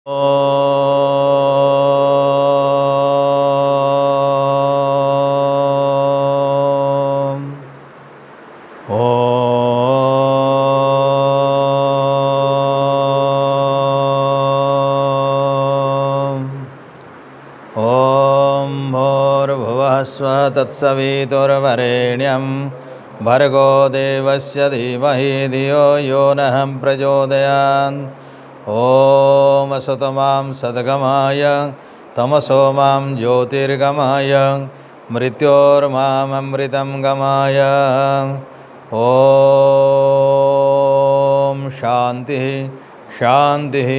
ॐ भूर्भुवः स्वः तत्सवितुर्वरेण्यं भर्गो देवस्य धीमहि धियो यो नः प्रचोदयात्। ॐ असतमां सद्गमाय तमसो मां ज्योतिर्गमाय मृत्योर्मामृतं गमाय। ॐ शान्तिः शान्तिः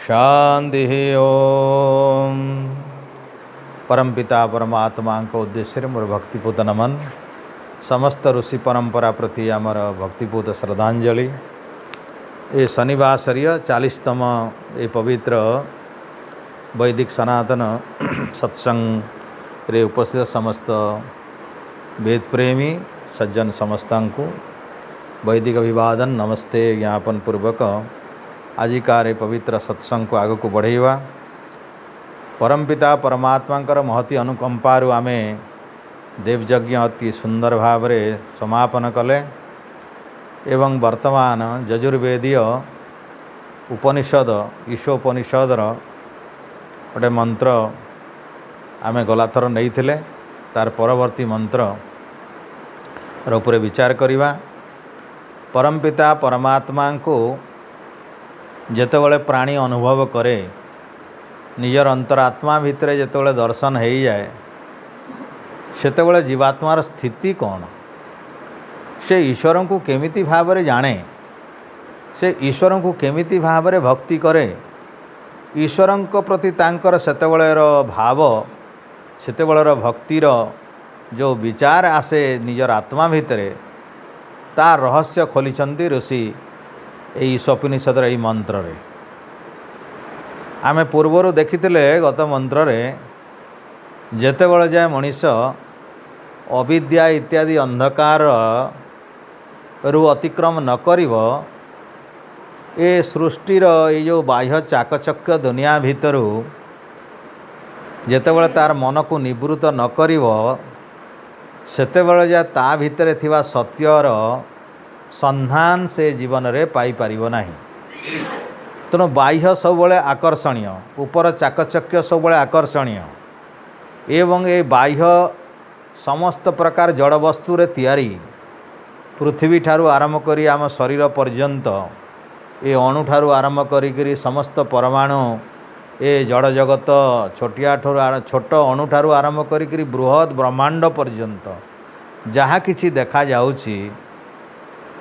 शान्तिः। ॐ परमपिता परमात्मा उद्देश्य मोर भक्तिपूत नमन। समस्त ऋषि परंपरा प्रति आमर भक्तिपूत श्रद्धांजलि। ये शनिवासरीय 40तम ये पवित्र वैदिक सनातन सत्संग रे उपस्थित समस्त वेद प्रेमी सज्जन समस्ता को वैदिक अभिवादन नमस्ते ज्ञापन पूर्वक आजिकार पवित्र सत्संग को आग को बढ़ेवा। परमपिता परमात्मा महती अनुकंपारु आमे देवयज्ञ अति सुंदर भाव समापन कले एवं वर्तमान यजुर्वेदीय उपनिषद ईशोपनिषदर गोटे मंत्र आमे गलाथर नहीं थिले तार परवर्ती मंत्र उपरे विचार करिवा। परमपिता परमात्मा को जेतेबेले प्राणी अनुभव करे निजर अंतरात्मा भितर जेतेबेले दर्शन हो जाए सेतेबेले जीवात्मार स्थिति कौन से ईश्वर को केमिति भाव जाने से ईश्वर को केमिति भाव भक्ति करे ईश्वर प्रति तांकर सेतेबेलेर भाव सेतेबेलेर भक्तिर जो विचार आसे निजर आत्मा भितरे ता रहस्य खोलिचंती ऋषि यही ईशोपनिषदर यही मंत्र रे। आमे पूर्वर देखिथिले गत मंत्र रे जेतेबेले जाए मनीष अविद्या इत्यादि अंधकार रु अतिक्रम न करिवो ए सृष्टिर ये जो बाह्य चाकचक्य दुनिया भितरु जेतेबेले तार मन को निवृत्त न करिवो सेतेबेले जा ता भितरे थिबा सत्यर संधान से जीवन रे पाई परिबो नाही। तेणु बाह्य सबुबले आकर्षणीय ऊपर चाकचक्य सबुबले आकर्षणीय एवं ए बाह्य समस्त प्रकार जड़ वस्तु रे तैयारी पृथ्वी ठारू आरंभ करी आम शरीर पर्यंत ए अणु ठारू आरंभ करी समस्त परमाणु ए जड़ जगत छोटिया छोट अणु ठारू आरंभ करी बृहत ब्रह्मांड पर्यंत जहाँ किछि देखा जाउछि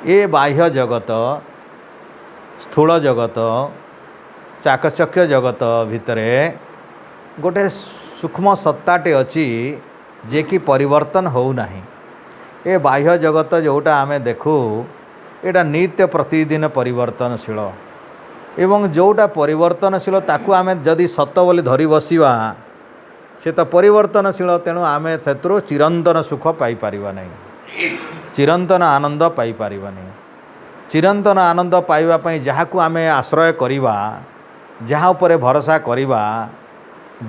ए बाह्य जगत स्थूल जगत चाकचक्य जगत भितरे गोटे सूक्ष्म सत्ताटे अच्छी जे कि परिवर्तन हो नाही। ए बाह्य जगत जोटा आमे देखू एटा नित्य प्रतिदिन परिवर्तनशील एवं जोटा परिवर्तनशील ताकू आमे जदि सत बोली धरी बसिवा से तो परिवर्तनशील। तेणु आमे क्षेत्रों चिरंतन सुख पाई परिबा नहीं, चिरंतन आनंद पाई परिबा नहीं। चिरंतन आनंद पाइबा पई जहाकू आमे आश्रय करिवा जहाँ उपरे भरोसा करिवा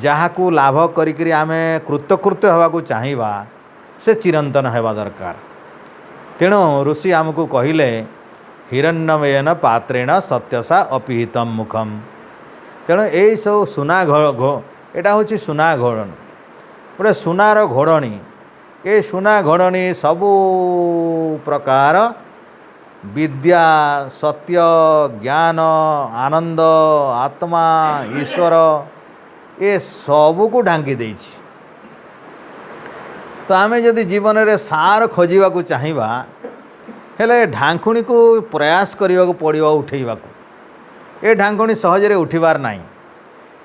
जहाकू लाभ करिकरी आमे कृतकृत्य होवाकू चाहिबा से चिरंतन हेबा दरकार। तेणु ऋषि आमको कहिले हिरण्यमयन पात्रेण सत्यसा अपिहितम मुखम। तेणु यही सब सुना एटा होची सुना घोड़णी गोटे सुनार घोड़णी। ये सुना घोड़णी सबू प्रकार विद्या सत्य ज्ञान आनंद आत्मा ईश्वर ये सबू को ढांकी देछि। तो आमे जदि जीवन रे सार खोजिबा को चाहिबा हेले ढांकुणी को प्रयास करने को पड़ो उठेबा को। ए ढांकुणी सहजरे उठिबार नाही।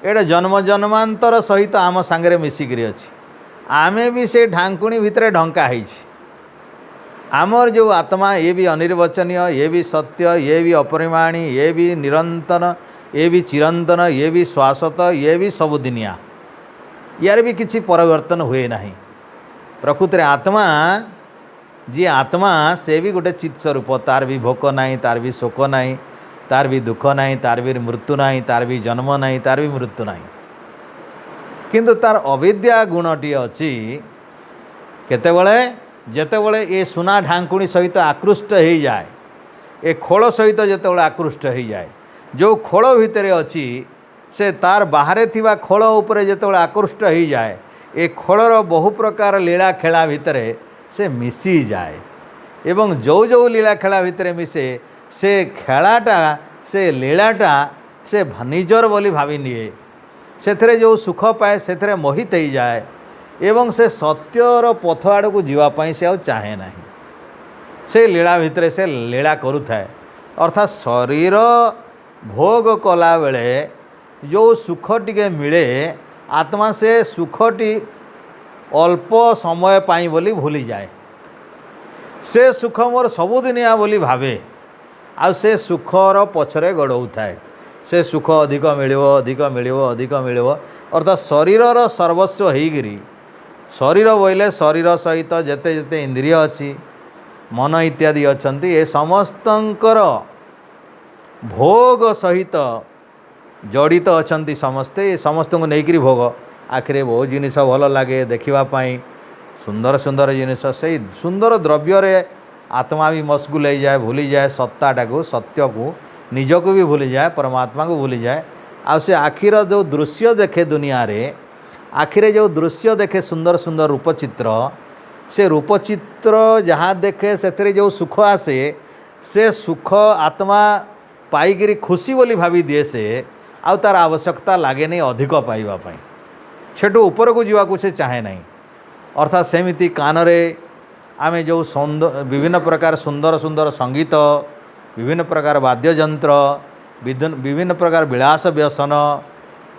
एटा जन्म जन्मांतर सहित आम सांगरे मिसिकरी अछि। आमे भी से ढांकुणी भितरे ढंका ହେଇछि। आमर जो आत्मा ये भी अनिर्वचनीय ये भी सत्य ये भी अपरिमाणी ये भी निरंतर ये भी चिरंतन ये भी शाश्वत ये भी सबुदिनिया यार भी किसी परिवर्तन हुए नहीं। प्रकृति आत्मा जी आत्मा से भी गोटे चित्त स्वरूप तार भी भोक नहीं तार भी शोक नहीं तार भी दुख नहीं, तार भी मृत्यु नहीं, तार भी जन्म नहीं, तार भी मृत्यु नहीं, किंतु तार अविद्या गुणटी अच्छी। केतेबळे जेतेबळे ए सुना ढांकुणी सहित आकृष्ट हो जाए, ए खोल सहित जेतेबळे आकृष्ट हो जाए, जो खोल भितर अच्छी से तार बाहर थिबा खोल उपरे जेतेबळे आकृष्ट हो जाए, ए खोलर बहु प्रकार लीला खेला भितर से मिसी जाए एवं जो जो लीला खेला भितर मिसे से खेलाटा से लीलाटा से निजर बोली भावी निए, से जो सुख पाए से मोहित हो जाए एवं से सत्यर पथ आड़ को जीवाई से चाहे ना, से लीला भितर से लीला करुए। अर्थात शरीर भोग कला बेले जो सुख टिके मिले आत्मा से सुखटी अल्प समय पाई बोली भूली जाए, से सुख मोर सबुदिनिया बोली भावे, आ से सुखर पछरे गड़ौ थाए, से सुख अधिक मिलिवो अधिक मिलिवो अधिक मिलिवो। अर्थात शरीरर सर्वस्व होइगिरी, शरीर बोइले शरीर सहित जेते जेते इंद्रिय अच्छी मन इत्यादि अछंती, ए समस्तंकर भोग सहित जड़ित अछंती समस्ते, समस्त को लेकिरी भोग। आखिरे बहुत जिनिस भल लगे देखापी, सुंदर सुंदर जिनिस, से सुंदर द्रव्य रे आत्मा भी मशगुल हो जाए, भूली जाए सत्ताटा को, सत्य को, निजक भी भूली जाए, परमात्मा को भूली जाए। आ से आखिर जो दृश्य देखे दुनिया रे, आखिरे जो दृश्य देखे सुंदर सुंदर रूपचित्र, से रूपचित्र जहाँ देखे से जो सुख आसे, से सुख आत्मा पाईकरी खुशी बोली भावी दिए, से आउ तार आवश्यकता लगे नहीं अधिक पाइबापी, सेठू ऊपर को जीवा से चाहे नहीं। अर्थात सेमिति कानरे आमे जो सुंदर विभिन्न प्रकार सुंदर सुंदर संगीत, विभिन्न प्रकार वाद्ययंत्र, विभिन्न प्रकार विलास व्यसन,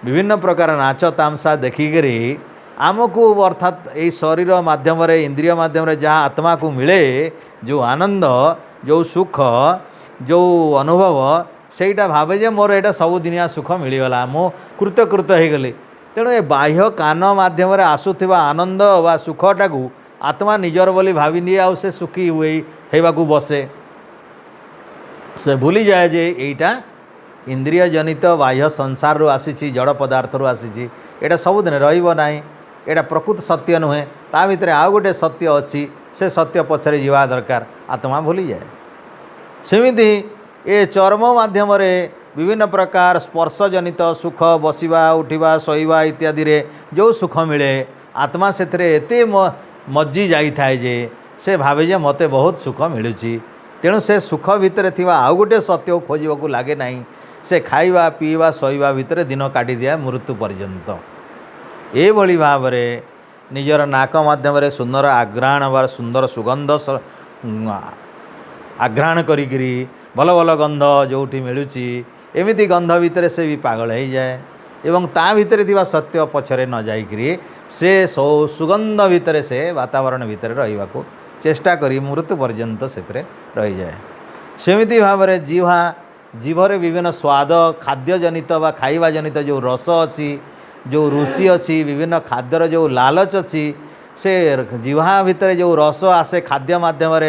विभिन्न प्रकार नाच तामसा देखिकी आमको अर्थात ये शरीर माध्यम इंद्रिय माध्यम जहाँ आत्मा को मिले जो आनंद, जो सुख, जो अनुभव, सेटा भावे जे मोर एटा सबुदिनिया सुख मिलगला, मो कृतकृत हो गली। तेणु ये बाह्य कान माध्यम आसुवा आनंद वा सुखटा को आत्मा निजर बोली भावी निए, आ से सुखी हुए होगा बसे, से भूली जाए जे एटा इंद्रिय जनित बाह्य संसार रू आसी, जड़ पदार्थ रू आसी, एटा सबुदिन रहिबो नाही, एटा प्रकृत सत्य नुहे, ता भितर आउ गोटे सत्य अच्छी, से सत्य पछरे जीवा दरकार, आत्मा भूली जाए। सेमिति ए चर्म माध्यम विभिन्न प्रकार स्पर्श जनित सुख, बसिवा उठिवा शोइबा इत्यादि रे जो सुख मिले, आत्मा से एते मज्जी जाई थाए जे से भावे जे मते बहुत सुख मिलुची। तेणु से सुख भितर थिबा आउ गोटे सत्य खोजिबा को लागे नहीं, से खाइबा पीवा शोइबा भितर दिन काटी दिए मृत्यु पर्यंत। ए भली भावरे निजर नाक माध्यम सुंदर आघ्राण वा सुंदर सुगंध आघ्राण करी भल भल गंध जोटी मिलुची, एमिति गंध भितर से भी पागल हो जाए एवं ता भितर थिबा सत्य पछरे न जाइकरी से सुगंध भितर से वातावरण भितर रहिबा को चेष्टा करी मृत्यु पर्यंत से रही जाए। सेमिति भावरे जीभरे विभिन्न स्वाद खाद्य जनित वा खाइबा जनित जो रस अच्छी, जो रुचि अच्छी, विभिन्न खाद्यर जो लालच अच्छी, से जीवा भितर जो रस आसे खाद्य माध्यम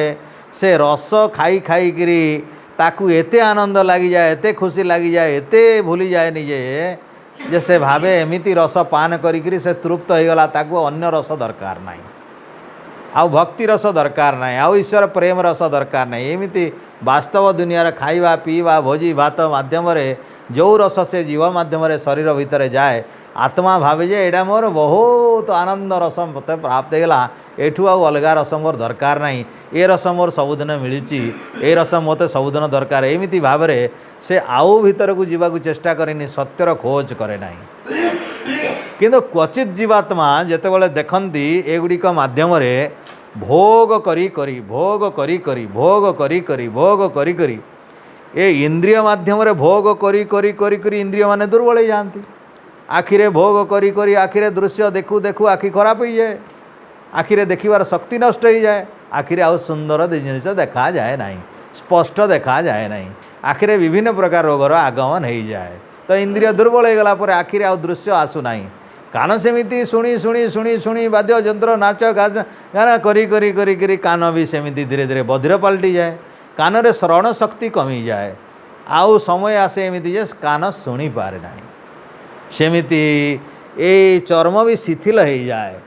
से रस खाई खाई करी ताकू एते आनंद लगी जाए, एते खुशी लगी जाए, एते भूली जाए निजे जे से भावे एमिति रस पान करी से तृप्त हो गला, ताकू अन्य रस दरकार नहीं, आउ भक्ति रस दरकार नहीं, आउ ईश्वर प्रेम रस दरकार नहीं। एमिति वास्तव दुनिया खाइबा पीवा भोजी भात माध्यम जो रस से जीव माध्यम शरीर भितर जाए, आत्मा भावे जे एडा मोर बहुत आनंद रस मत प्राप्त होगा, एठू आउ अलगा रस मोर दरकार नहीं, ए रस मोर सबुदिन मिलूची, ए रस मत सबुदिन दरकार। एमिति भाव से आउ भीतर को जीवा चेष्टा करेनि, सत्यर खोज करे नहीं। किंतु क्वचित जीवात्मा जेतेबेले देखंती एगुड़िक माध्यम भोग करी करी भोग करी करी भोग करी करी भोग करी करी ए इंद्रिय माध्यम भोग करी करी करी करी इंद्रिय माने दुर्बल हो जाती। आखिरे भोग करी करी आखिरे दृश्य देखू देखू आखि खराब हो जाए, आखिरे देखिबार शक्ति नष्ट हो जाए, आखिरे आउ सुंदर जिनिस देखा जाए नहीं, स्पष्ट देखा जाए नहीं, आखिरे विभिन्न प्रकार रोगर आगमन हो जाए। तो इंद्रिय दुर्बल हो गला पर आखिरे आउ दृश्य आसु नहीं, कान सेमिति शुणी शुणी शुणी शुणी वाद्य यंत्र नाच गाना करी करी करी करी कान भी सेमिति धीरे धीरे बधिर पलटि जाए, कान रे श्रवण शक्ति कमी जाए, आउ समय आसे एमती जे कान शुणी पारे ना सेमिति ए चर्म भी शिथिल हो जाए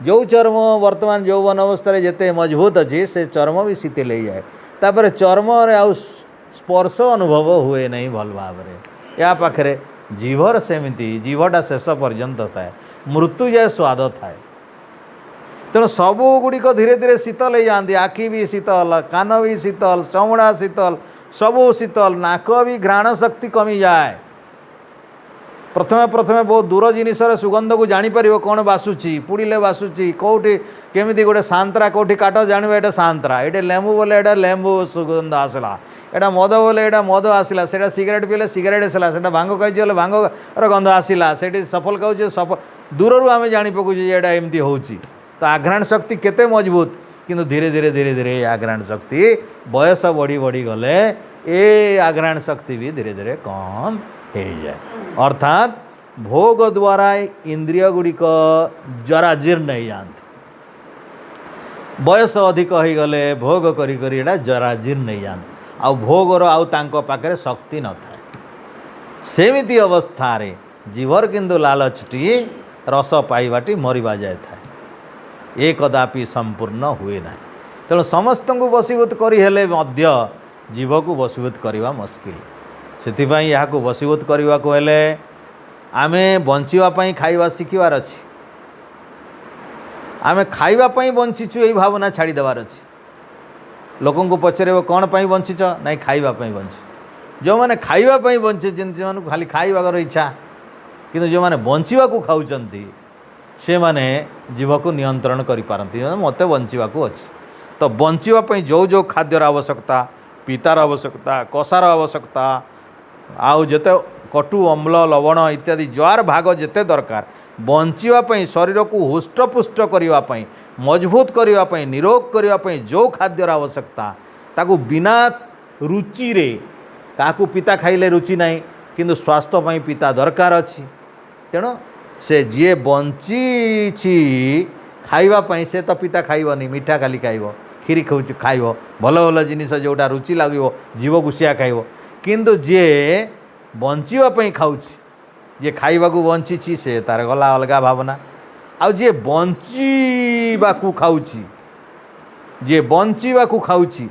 जो चर्म वर्तमान यौवन अवस्था जिते मजबूत अच्छी से चर्म भी शिथिल हो जाए तापर चर्म आउ स्पर्श अनुभव हुए नहीं भल भाव या पाखे जीवर सेमिति जीवटा शेष पर्यंत थाए मृत्यु जाए स्वाद थाए तेणु सबू गुड़िक धीरे धीरे शीतल हो जाती आखि भी शीतल कान भी शीतल चमड़ा शीतल सबू शीतल नाक भी घ्राण शक्ति कमी जाए प्रथमे प्रथमे बहुत दूर जिनसर सुगंध को जापर कौन बासुची पुड़िले बासुची कौटी केमी गोटे सांतरा कौटी काट जानवे एटा सांतरा ये लेंबू बोले एटा लेंबू सुगंध आसला एटा मद बोले एटा मद आसला से सिगरेट पीले सिगरेट आसला से भांग खाई भांग गंध आसला से सफल खाऊे सफल दूर आम जानी पकाऊे एटा एमती हो तो आघ्राण शक्ति केते मजबूत किंतु धीरे धीरे धीरे धीरे आघ्राण शक्ति बयस बढ़ी बढ़ी गले ए आघ्राण शक्ति भी धीरे धीरे कम हो जाए अर्थात भोग द्वारा इंद्रिय गुड़िक जराजीर्ण हो जाती बयस अधिक हो गले भोग करी करी एटा जराजीर्ण हो जाती आ भोगर आउ तांको पाखरे शक्ति न थाए सेमिति अवस्था रे जीवर किंतु लालचटी रस पाइबाटी मरिबा जाए थाए ये कदापि संपूर्ण हुए ना तेणु समस्त को वशीभूत करें जीव को वशीभूत करवा मुस्किल से यहाँ वशीभूत करने को हेले आमे बंचापी खाइबा शिखिबार अच्छी आमे खाइबापी बंचीचु यही भावना छाड़देवार अच्छी लोक को पचार कौन पर बंचीच ना खाइबापी बंच जो मैंने खाइबापी बंचे से खाली खाइबार इच्छा किंतु जो मैंने बंचा खाऊँच से माने जीव को नियंत्रण करि पारंती मत बंचाक अच्छी तो बंचापी जो जो खाद्यर आवश्यकता पीतार आवश्यकता कषार आवश्यकता आउ जिते कटु अम्ल लवण इत्यादि जार भाग जिते दरकार बंचापी शरीर को हुष्टपुष्ट करने मजबूत करने निरोग करने जो खाद्यर आवश्यकता ताकू बिना रुचि रे काकू पिता खाइले रुचि नहीं किंतु स्वास्थ्य पिता दरकार अच्छी तेणु से जी बंची खाइबापी से तो पिता खाइबनी मीठा खाली खाइब खीरी खाइब भल भल जिनिस जोटा रुचि लगे जीव को सिया खाइब किंतु जे बंचापी खाऊँच जे खाइबाकू बंची से तार गला अलग भावना आउ जे बंचाकू खाऊँच जे बंचाकू खाऊँच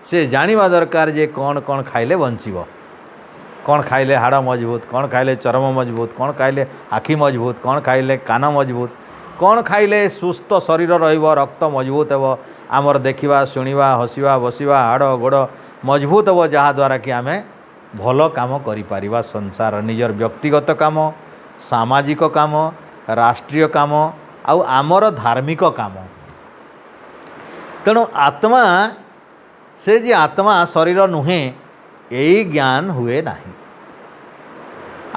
से जानिबा दरकार जे कौन कौन खाइले बंचिब कौन खाइले हाड़ मजबूत कौन खाइले चर्म मजबूत कौन खाइले आखि मजबूत कौन खाइले कान मजबूत कौन खाइले सुस्थ शरीर रहिबो रक्त मजबूत हेबो आमर देखिबा शुणिबा हसिबा बसिबा हाड़ गोड़ मजबूत हेबो जहाँ द्वारा कि आमे भल काम करि पारिबा संसार निजर व्यक्तिगत काम सामाजिक काम राष्ट्रीय काम आउ आमर धार्मिक काम तेणु आत्मा से जे आत्मा शरीर नुहे यही ज्ञान हुए नहीं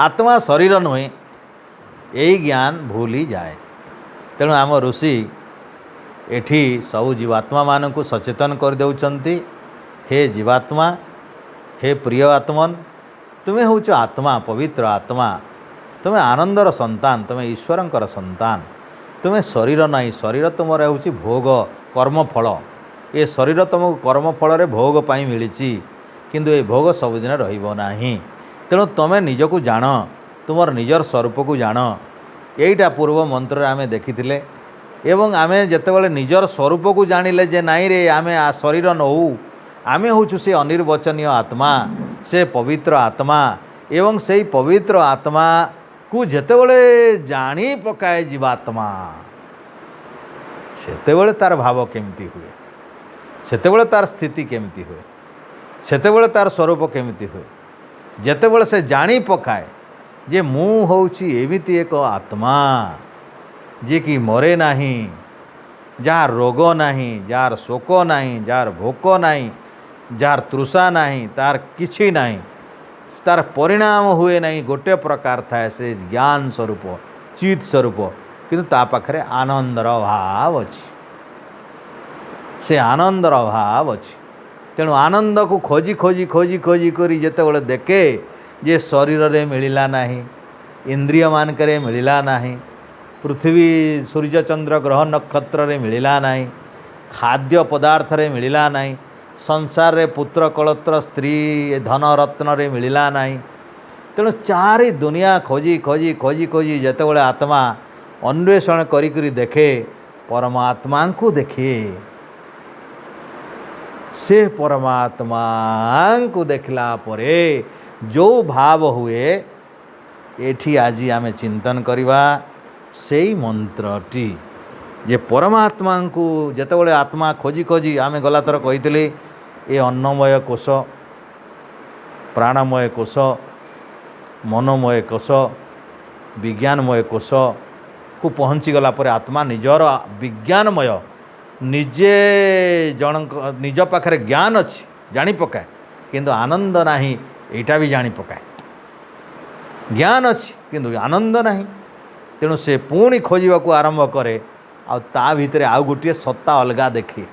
आत्मा शरीर नुहे यही ज्ञान भूली जाए तेणु आम ऋषि एठी सबु जीवात्मा मान को सचेतन कर देउछंती हे जीवात्मा हे प्रिय आत्मन तुम्हें हूँ आत्मा पवित्र आत्मा तुम्हें आनंदर संतान तुम्हें ईश्वरंकर संतान तुम्हें शरीर नहीं शरीर तुम हूँ भोग कर्मफल ये शरीर तुमको कर्मफल भोग पाई मिली किंतु ये भोग सबुदिन रहिबो नाही तेणु तुम निजको जान तुमर निजर स्वरूप को जान यहीटा पूर्व मंत्र आमे देखिथिले एवं आमे जेतेबेले निजर स्वरूप को जानिले जे नाई रे आमे शरीर नहु आमे होछु से अनिर्वचनीय आत्मा से पवित्र आत्मा एवं से पवित्र आत्मा को जेतेबेले जानी पकाए जीवात्मा सेतेबेले तार भाव केमती हुए सेतेबेले तार स्थिति केमती हुए सेतेबेले तार स्वरूप केमिति हुए जेतेबेले से जानी पकाए जे मु होउछि एमिति एक आत्मा जे कि मरे नाही जार रोग नाही जार शोक नाही जार भोक नाही जार तृषा नाही तार किछि नाही तार परिणाम हुए नहीं गोटे प्रकार थाए से ज्ञान स्वरूप चित स्वरूप किंतु ता पाखरे आनंदर अभाव अछि से आनंदर अभाव अछि तेणु आनंद को खोजी खोजी खोजी खोजी करी जेतेबेले देखे जे शरीर रे मिलिला नाही इंद्रिय मानकरे मिलिला नाही पृथ्वी सूर्य चंद्र ग्रह नक्षत्र रे मिलिला नाही खाद्य पदार्थ रे मिलिला नाही संसार रे पुत्र कलत्र स्त्री धन रत्न रे मिलला नहीं। तेणु चारि दुनिया खोजी खोजी खोजी खोजी जितेबाला आत्मा अन्वेषण करी देखे परमात्मा को देखे। से परमात्मा को देखला परे जो भाव हुए एठी आज आमे चिंतन करिबा सेई मंत्रटी जे परमात्मा को जितेबाला आत्मा खोजी खोजी आमे गला थर कही ए अन्नमय कोश प्राणमय कोश मनोमय कोश विज्ञानमय कोश को पहुँची गला पर आत्मा निजर विज्ञानमय निजे जन निज पाखे ज्ञान अच्छी जानी पकाए किंतु आनंद नहीं एटा भी जानी पकाए। ज्ञान अच्छी किंतु आनंद नहीं। तेणु से पुणी खोजा को आरंभ करे आ ता भितर आउ गोटे सत्ता अलगा देखी।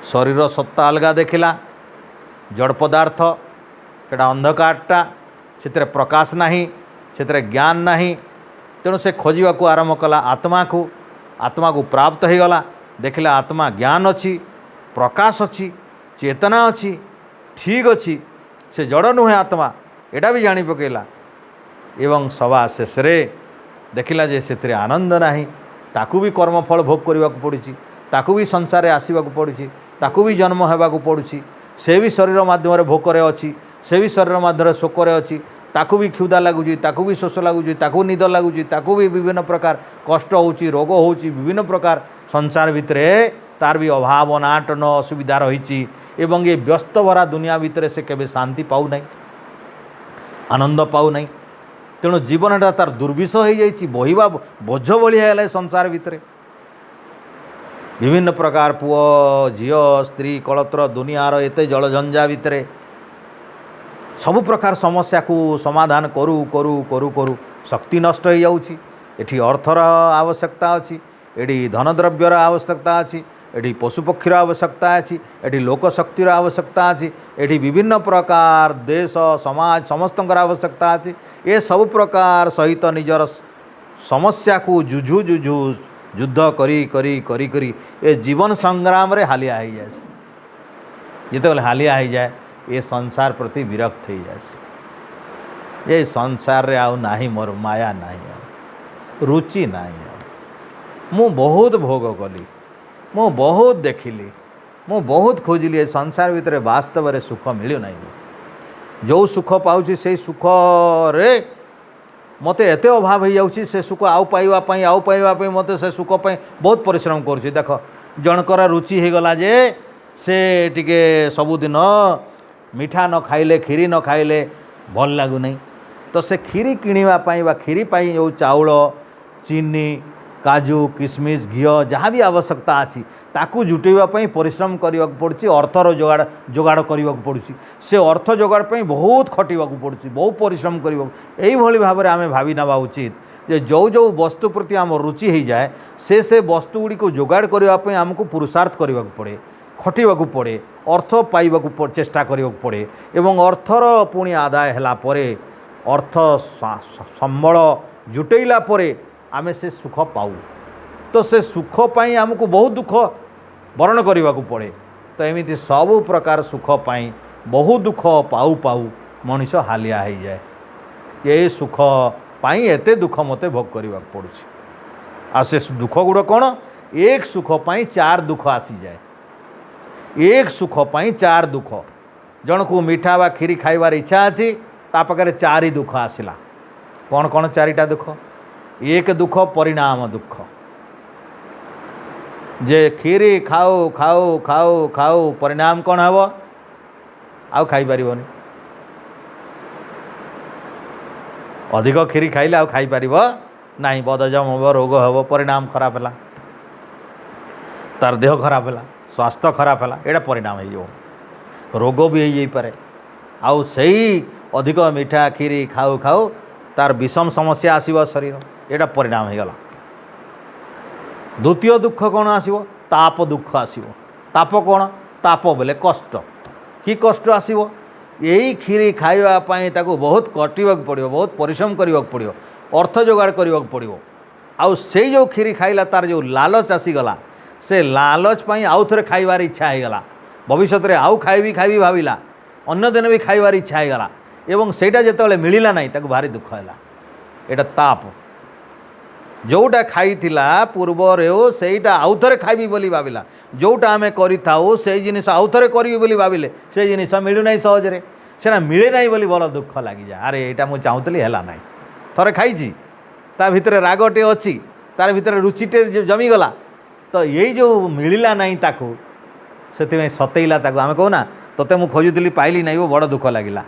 शरीर सत्ता अलगा देखिला जड़ पदार्थ सेटा अंधकारटा से प्रकाश नहीं से ज्ञान नहीं। तेणु से खोजा को आरंभ कला आत्मा को प्राप्त हो गला। देखला आत्मा ज्ञान अच्छी प्रकाश अच्छी चेतना अच्छी ठीक अच्छी से जड़ नुहे आत्मा एटा भी जानी पकेला। एवं सभा शेष देखला जे से आनंद नहीं ताकू भी कर्मफल भोग करने को पड़ी ताकू भी संसार आसवाक पड़ी ताकू भी जन्म होगाकू पड़ी से भी शरीर माध्यम भोकरे अच्छी से भी शरीर माध्यम शोकरे अच्छी ताकू भी क्षुधा लगुच ताकू भी शोष लगुच ताकू निद लगुच ताकू भी विभिन्न प्रकार कष्ट होची रोग होची विभिन्न प्रकार संसार भितर तार भी अभाव अनाटन असुविधा रही एवं ये व्यस्त भरा दुनिया भितर से केबे शांति पाऊ नहीं आनंद पाऊ नहीं। तेणु जीवनटा तार दुर्विष हो जाइए बहिबा बोझ भाई संसार भितर विभिन्न प्रकार पुओ झील स्त्री कलत्र दुनियार एते जलझंझा भितर सबु प्रकार समस्या को समाधान करू करू करू करू शक्ति नष्ट हो जाउछि। एठी अर्थर आवश्यकता अछि एठी धनद्रव्यर आवश्यकता अछि एठी पशुपक्षीर आवश्यकता अछि एठी लोकशक्तिर आवश्यकता अछि एठी विभिन्न प्रकार देश समाज समस्तंकर आवश्यकता अछि। ये सब प्रकार सहित निजर समस्या को जुझु जुझु युद्ध करी करी करी करी ए जीवन संग्राम रे हालिया हो जाए। जिते हालिया हो जाए ये संसार प्रति विरक्त हो जाए। ये संसार रे आउ नाही मोर माया नाही रुचि नाही मु बहुत भोग कली मु बहुत देखिली मु बहुत खोजिली संसार भितर वास्तव रे सुख मिलू ना। जो सुख पाउछि से सुख रे मते एते अभाव हो जाउछि से सुख आउ पाइबा मते से सुख पाई बहुत परिश्रम करुछि। देख जनकर रुचि हो गला जे से टिके सबुदिन मिठा न खाइले खीरी न खाइले भल लागू नहीं तो से खीरी किणवा बा खीरी पाई जो चाउल चीनी काजू किशमिश घी जहाँ भी आवश्यकता अच्छी ताकू जुटेवाई परिश्रम करने पड़ी अर्थर जोगाड़ करने पड़ी से अर्थ जोगाड़ बहुत खटिया पड़ी बहुत परिश्रम करने भाव में आम भावी ना उचित जे जो जो वस्तु प्रति आम रुचि हो जाए से वस्तु गुड़ी को जोगाड़ करने आमको पुरुषार्थ करने पड़े खटिया पड़े अर्थ पाइबा चेष्टा करने पड़े एवं अर्थर पुणी आदाय है अर्थ संबल जुटेला आमे से सुख पाऊ तो से सुख पाई आमको बहुत दुख वरण करने पड़े। तो एमती सबु प्रकार सुख पाई बहुत दुख पाऊ पाऊ मनीष हालिया हो जाए। ये सुख पाई एते दुख मते भोग करने पड़ू आ से दुख गुड़ कौन एक सुख पाई चार दुख आसी जाए। एक सुख पाई चार दुख जन को मीठा बा खीरी खाइबार इच्छा अच्छी ता पाखे चारि दुख आसला कौन कौन चारिटा दुख। एक दुख परिणाम दुख जे खीरी खाओ खाओ खाओ खाओ परिणाम कौन हे आउ खाई पारिबनी अधिक खीरी खाइले आउ खाई पारिबो नाही बदहजम हम रोग हम परिणाम खराब है तार देह खराब है स्वास्थ्य खराब है एटा परिणाम हो रोग भी हो जाई पारे आउ सही अधिक मीठा खीरी खाओ खाओ तार विषम समस्या आसीबो शरीर एटा परिणाम हो गला। द्वितीय दुख कौन आसीबो ताप दुख आसीबो ताप कौन ताप बोले कष्ट कि कष्ट आसीबो यही खीरी खाइबा पई ताको बहुत कटिबाक पड़िबो बहुत परिश्रम करबाक पड़िबो अर्थ जोगाड़ करबाक पड़िबो आउ से जो खीरी खाइला तार जो लालच आसीगला से लालच पई आउ थरे खाइबार इच्छा हो गला भविष्य में आउ खाइबी खाइबी भाविला अन्य दिन भी खाइबार इच्छा होगला एवं सेटा जिते मिलला नहीं ताको भारी दुख है एटा ताप जोटा खाई पूर्वर सेटा आउ थे खाइबी बोली भाविला जोटा आम करूँ से जिनिस आउ थे करी बोली भाविले से जिनिस मिलूना सहजरे सेना मिले ना बोली बल दुख लगी जाए अरे यहाँ मुझे चाहूली है ना थरे खाई ता भितर रागटे अच्छी तार भितर रुचिटे जमीगला तो यही जो मिलला नहीं ताकू से सतैला ताकू आम कहूना तोते मुझे खोजुली पाइली नहीं वो बड़ दुख लगिला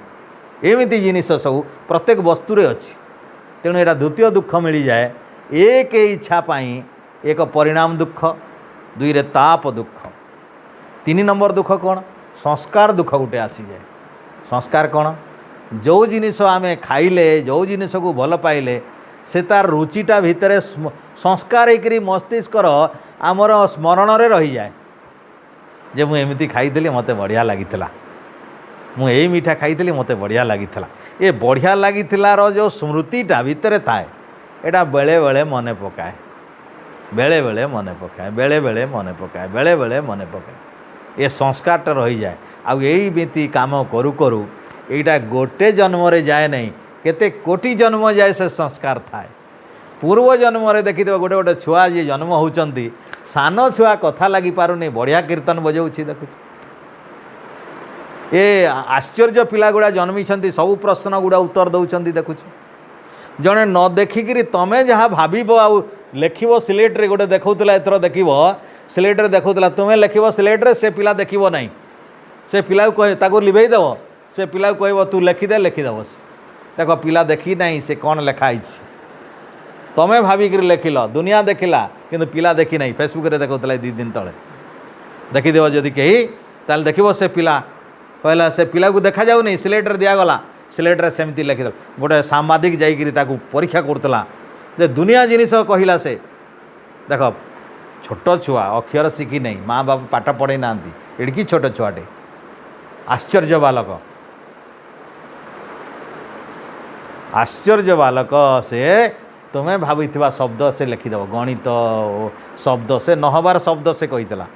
एमती जिनिस सब प्रत्येक वस्तुरे अच्छी तेणु यहाँ द्वितीय दुख मिल जाए एक इच्छा पाई एक परिणाम दुख दुई रे ताप दुख तीन नंबर दुख कौन संस्कार दुख गोटे आसी जाए संस्कार कौन जो जिनिस आम खाइले जो जिनिस को भल पाइले से तार रुचिटा भितर संस्कार होकर मस्तिष्कर आमर स्मरण रे रही जाए जे मुझे एमती खाई मत बढ़िया लगी मुझे मीठा खाई मत बढ़िया लगी ये बढ़िया लगी जो स्मृतिटा भितर थाए एटा बेले बेले मन पकाए बेले बेले मन पकाए बेले बेले मन पकाए बेले बेले मन पकाए ये संस्कारटा रही जाए आउ यही काम करू करू एटा गोटे जन्म रे जाए नहीं केते कोटि जन्म जाए से संस्कार थाए पूर्व जन्म रे देखि गोटे गोटे छुआ जी जन्म होउचंती सान छुआ कथा लगी पारुनी बढ़िया कीर्तन बजाउछि देखुछ ए आश्चर्य पिला गुड़ा जन्मी सब प्रश्न गुड़ा उत्तर दौरान देखुछ जड़े न देखिकी तमें जहाँ भाव आउ लेख सिलेट्रे गोटे देखा एथर देख सिलेट्रे देखा तुम्हें लिख सिलेट्रे से पिला देखो ना से पिला को लिभेदेव से पिला कह तू लिखिदे लिखिदेव देख पिला देखी ना से कौन लिखाई तमें भाविक लिखिल दुनिया देखला कि पिला देखी ना फेसबुक देखा 2 दिन तले देखीदेव जदि कहीं ताल देख से पिला कहला से पिला को देखा जाऊनी सिलेट्रे दिगला सिलेट्रे सेमती लिखिद गोटे सांबादिक जाइकरी ताकू परीक्षा करतला जे दुनिया जिनिस कहला से देख छोट छुआ अक्षर शिखी नहीं माँ बाप पाठ पढ़े ना एड़की छोट छुआटे आश्चर्य बालक से तुम्हें भावी शब्द से लिखिदेव गणित शब्द से नहबार शब्द से कहीदेला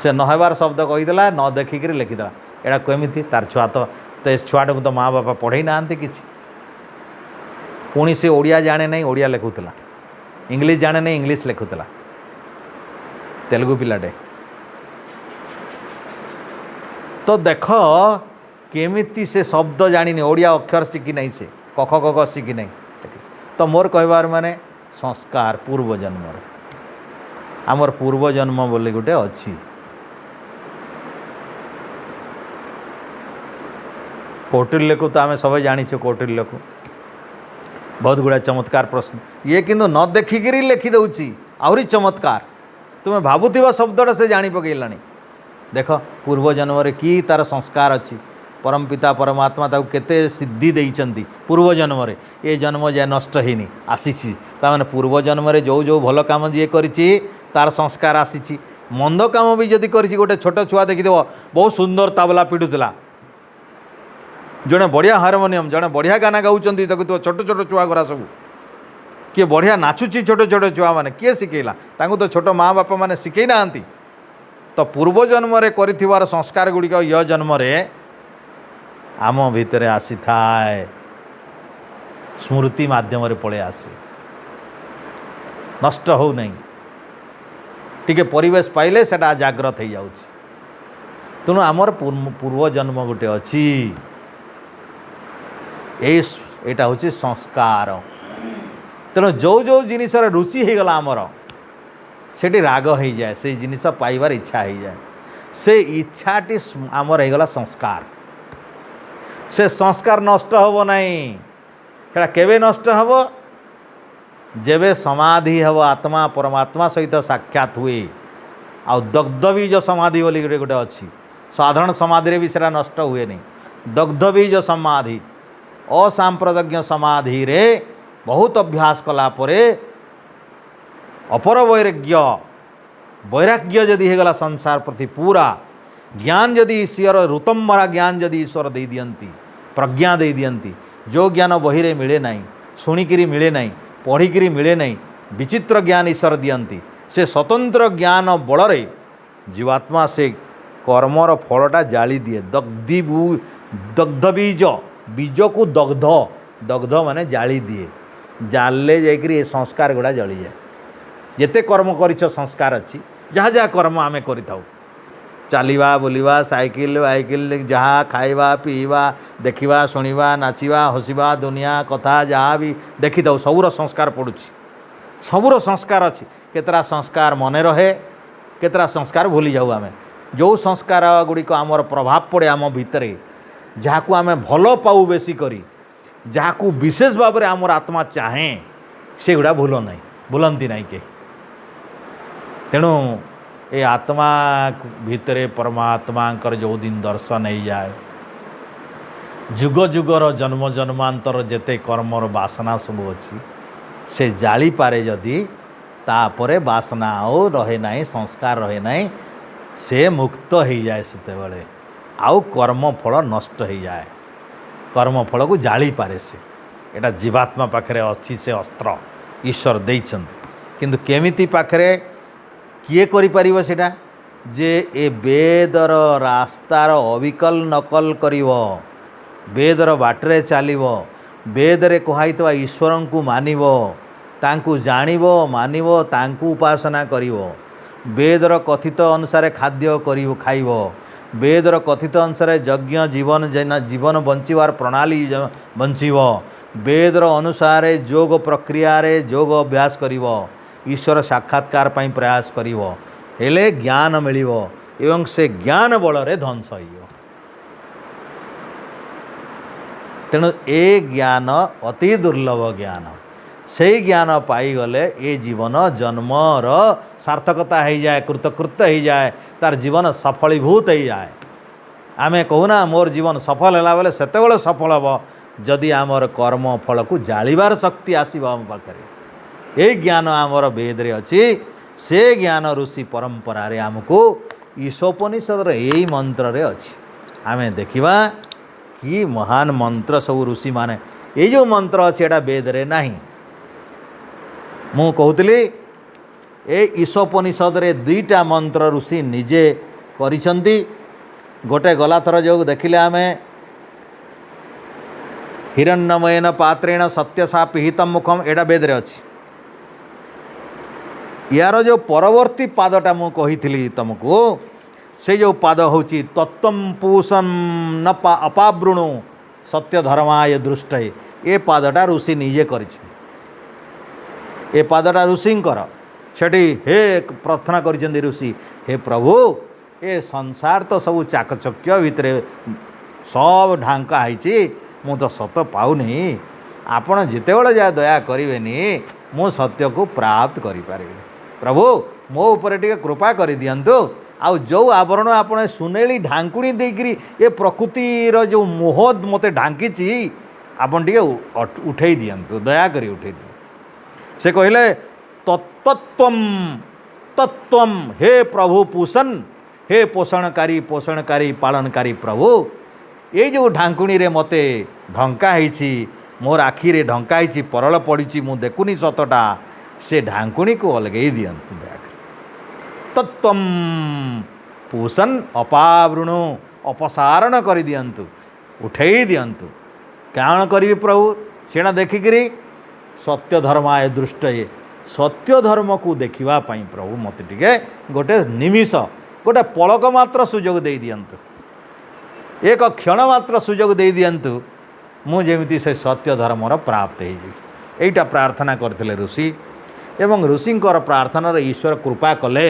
से नहबार शब्द कहीदेला न देखिक लिखिदेला एटा केमिति तार छुआ तो छुआटा को तो माँ बापा पढ़े ना कि पुणी से ओडिया जाने नहीं ओडिया लिखुला इंग्लिश जाने नहीं इंग्लिश लिखुला तेलुगु पिलाटे तो देख केमिति से शब्द जानी ओडिया अक्षर शिखी नहीं से कख कख शिखी नहीं तो मोर कहबार माने संस्कार पूर्वजन्म आमर पूर्वजन्म बोली गोटे अच्छी कौटिल्य को तो आम सब जानीचे कौटिल्य को बहुत गुड़ा चमत्कार प्रश्न ये किंतु न देखिक लिखिदे आहरी चमत्कार तुम्हें भावुवा शब्दटा से जानी पकईलानी देख पूर्वजन्म कि तार संस्कार अच्छी परम पिता परमात्मा ताकू केते सिद्धि देइचंती पूर्वजन्म ये जन्म जाए नष्ट होनी आसी ताने पूर्वजन्म जो जो भल काम जी करी तार संस्कार आसी मंद काम भी जदि करी गोटे छोट छुआ देखीदेव बहुत सुंदर ताबला पिटुला जड़े बढ़िया हारमोनियम जड़े बढ़िया गाना गाँव देखो छोट छोट छुआ गुरा सब किए बढ़िया नाचुची छोट छोट छुआ मैंने किए शिखेला तो छोट माँ बापा मैंने शिखे ना तो पूर्वजन्म कर संस्कार गुड़िक य जन्म आम भितर आसी थाए स्मृति माध्यम पड़े आसे नष्ट हो नहीं टिके परिवेश पाइले सेटा जाग्रत हो जाउछि तेणु आमर पूर्वजन्म गोटे अच्छी एटा हूँ संस्कार तेणु जो जो जिनिस रुचि हो गला आमर से राग हो जाए से जिनिस पाइबार इच्छा हो जाए से इच्छाटी आमर हो गला संस्कार से संस्कार नष्ट हो नहीं सेटा केबे नष्ट हो जेबे समाधि हब आत्मा परमात्मा सहित साक्षात हुए आ दग्धबीज समाधि बोली गोटे अच्छी साधारण समाधि भी सेटा नष्ट हुए नहीं दग्धबीज समाधि असांप्रदायिक समाधि रे बहुत अभ्यास कलापरे अपर वैराग्य जदि होगला संसार प्रति पूरा ज्ञान जदि ईश्वर ऋतंभरा ज्ञान जदि ईश्वर दे दियंती प्रज्ञा दे दियंती जो ज्ञान बही रे मिले नहीं शुणिकी मिले नहीं पढ़िकी मिले नहीं विचित्र ज्ञान ईश्वर दियंती से स्वतंत्र ज्ञान बल जीवात्मा से कर्मर फलटा जाली दिए। दग्ध बीज, बीज को दग्ध, दग्ध माने जाली दिए। जाले जाकर ये संस्कार गुड़ा जली जाए। जिते कर्म कर संस्कार अच्छी जहाँ जहाँ कर्म आम कर चलवा बुलवा साइकिल वाइकिल जहाँ खाइबा पीवा देखा शुणा नाचिबा हसवा दुनिया कथा जहाँ भी देखी था सबूर संस्कार पड़ुँ। सबूर संस्कार अच्छी केतरा संस्कार मने रहे केतरा संस्कार भूली जाऊ। आम जो संस्कार गुड़िक आमर प्रभाव पड़े आम भितर जहाँ को आम भल पाऊ बेसी करी जहाँ को विशेष भाव में आमर आत्मा चाहे से गुड़ा भूल ना भूलती ना कहीं। तेणु ये आत्मा भितर परमात्मा जो दिन दर्शन हो जाए जुग जुगर जन्म जन्मांतर जेते कर्मर बासना सब अच्छी से जाली पारे जदि तापरे बासना आउ रहे ना संस्कार रहे ना से मुक्त हो जाए से आउ कर्म फल नष्ट हो जाए। कर्म फल को जाली पारे से एटा जीवात्मा पाखरे अच्छी से अस्त्र ईश्वर देइछन किंतु केमिति पाखरे किए करि परिबो सेटा जे ए वेदर रास्तार अविकल नकल करिवो वेदर बाटरे चलिवो वेदरे कहाइतवा ईश्वर को मानिवो तांकु जानिवो मानिवो तांकु उपासना करिवो वेदर कथित अनुसार खाद्य करिवो खाइवो वेदर कथित अनुसार यज्ञ जीवन जीवन बंचिवार प्रणाली बंचिवो वेदर अनुसार योग प्रक्रिया रे योग अभ्यास करिवो ईश्वर साक्षात्कार पाई प्रयास करिवो हेले ज्ञान मिलिवो एवं से ज्ञान बल रे ध्वंस होइयो। तेणु ए ज्ञान अति दुर्लभ ज्ञान से ज्ञान पाईगले ए जीवन जन्मर सार्थकता हो जाए कृतकृत्य हो जाए तार जीवन सफलीभूत हो जाए। आमे कहूना मोर जीवन सफल है बेले सेते सफल हम जदि आमर कर्म फल को जालिबार शक्ति आसब आम पाखे ये ज्ञान आमर वेद रे अच्छी से ज्ञान ऋषि परंपरा रे आमको ईशोपनिषद यही मंत्र रे अच्छी। आमे देखिबा कि महान मंत्र सब ऋषि माने ये जो मंत्र अच्छे एटा वेद रे नहीं। मु कहूली ए ईशोपनिषद रे दुईटा मंत्र ऋषि निजे करिसंती। गोटे गला थर जो देखिले आमे हिरण्यमयन पात्रेण सत्यसा पिहितम मुखम एटा वेद रे अछि। यार जो परवर्ती पादटा मु कहिथिली तुमको से जो पाद होची तत्वम पूषम न अपावृणु सत्य धर्माय दृष्टये ए पादटा ऋषि निजे करिछि। ए पादटा ऋषिंकर सेठी हे प्रार्थना करिसेंती ऋषि हे प्रभु ए संसार तो सब चाकचक्य भितर सब ढांका होइछि मु तो सत पाउनी आपण जितेबेले जा दया करेनि मु सत्य को प्राप्त करि पारिबे। प्रभु मो ऊपर टिके कृपा कर दियंतु आउ जो आवरण आपण सुनेली ढांकुणी देकरी ए प्रकृतिर जो मोह मते ढांकीची आपण टिके उठेई दियंतु दया करी उठेई दियंतु। से कहले तत्तत्वम तत्वम हे प्रभु पूषण हे पोषणकारी पालनकारी प्रभु ये जो ढांकुणी रे मते ढंका होइछि मोर आखि रे ढंका होइछि परल पड़िछि मु देखुनी सतटा से ढांकुणी को अलगई दियंतु दया तत्वम पूषण अपावृणु अपसारण कर दियंतु उठेई दियंतु। काण करिबे प्रभु सेना देखिकरी सत्य धर्माय दृष्टये सत्य धर्म को देखिबा पई प्रभु मते टिके गोटे निमिष गोटे पलक मात्र सुजोग दे दियंतु एक क्षण मात्र सुजोग दे दियंतु मु जेमिति से सत्य धर्मर प्राप्त हो एटा प्रार्थना करथिले ऋषि एवं ऋषिंकर प्रार्थना रे ईश्वर कृपा कले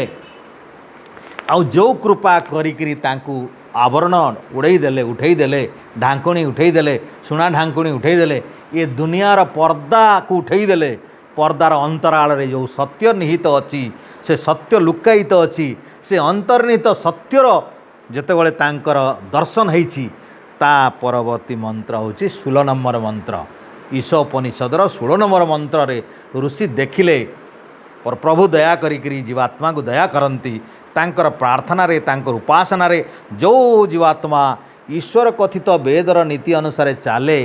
आउ जो कृपा करिकरी तांकु आवरण उड़ई देले उठेई देले ढांकुणी उठेई देले सुना ढांकुणी उठेई देले ये दुनियार पर्दा को उठेई देले पर्दार अंतराल रे जो सत्य निहित अच्छी से सत्य लुकायित अच्छी से अंतर्निहित सत्यर जेतेबेले तांकर दर्शन होइछि ता परवर्ती मंत्र होछि 16 नंबर मंत्र ईशोपनिषदर 16 नंबर मंत्र रे ऋषि देखिले पर प्रभु दया करिकरी जीवात्मा को दया करती तांकर प्रार्थना रे तांकर उपासना रे जो जीवात्मा ईश्वर कथित वेदर नीति अनुसार चाले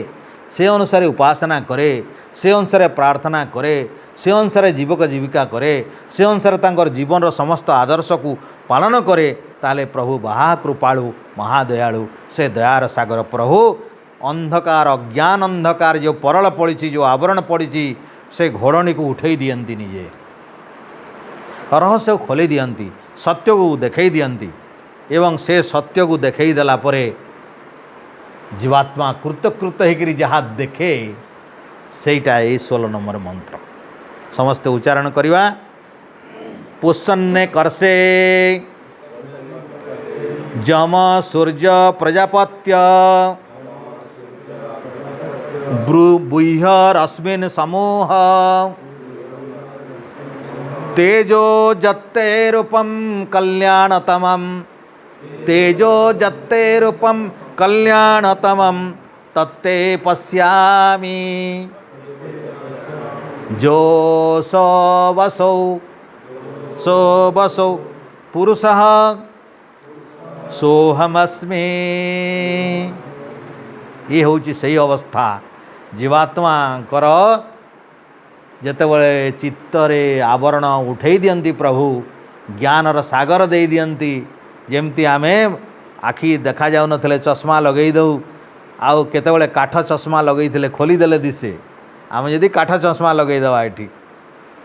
से अनुसार उपासना करे से अनुसार प्रार्थना करे से अनुसार जीवक जीविका करे से अनुसार तांकर जीवन समस्त आदर्श को पालन करे ताले प्रभु महा कृपालु महादयालु से दयार सागर प्रभु अंधकार अज्ञान अंधकार जो परल पड़ी जो आवरण पड़ी से घोड़णी को उठे दियंती निजे रहस्य खोली दियंती सत्य को देखई दियंती एवं से सत्य को देखई देला परे जीवात्मा कृतकृत होकर जहाँ देखे सेटा ये 16 नंबर मंत्र समस्ते उच्चारण करवा पुष्पन्ने करसे जम सूर्य प्रजापत्य बुह्यरस्मिन् समूह तेजो जत्ते रूपम कल्याणतमं तेजो जत्ते रूपम कल्याणतमं तत्ते पश्यामि जो सोवसौ पुरुषः सोहमस्मि ये हूँ से अवस्था जीवात्मा कर जितेबाला चित्तरे आवरण उठे दियंती प्रभु ज्ञानर सागर दे दियंती जेमती आमे आखि देखा जाऊ नथिले चश्मा लगई दऊ आउ केतेबेले काठ चश्मा लगई खोलीदेले दिसे आम जदि काठ चश्मा लगईदेवा ये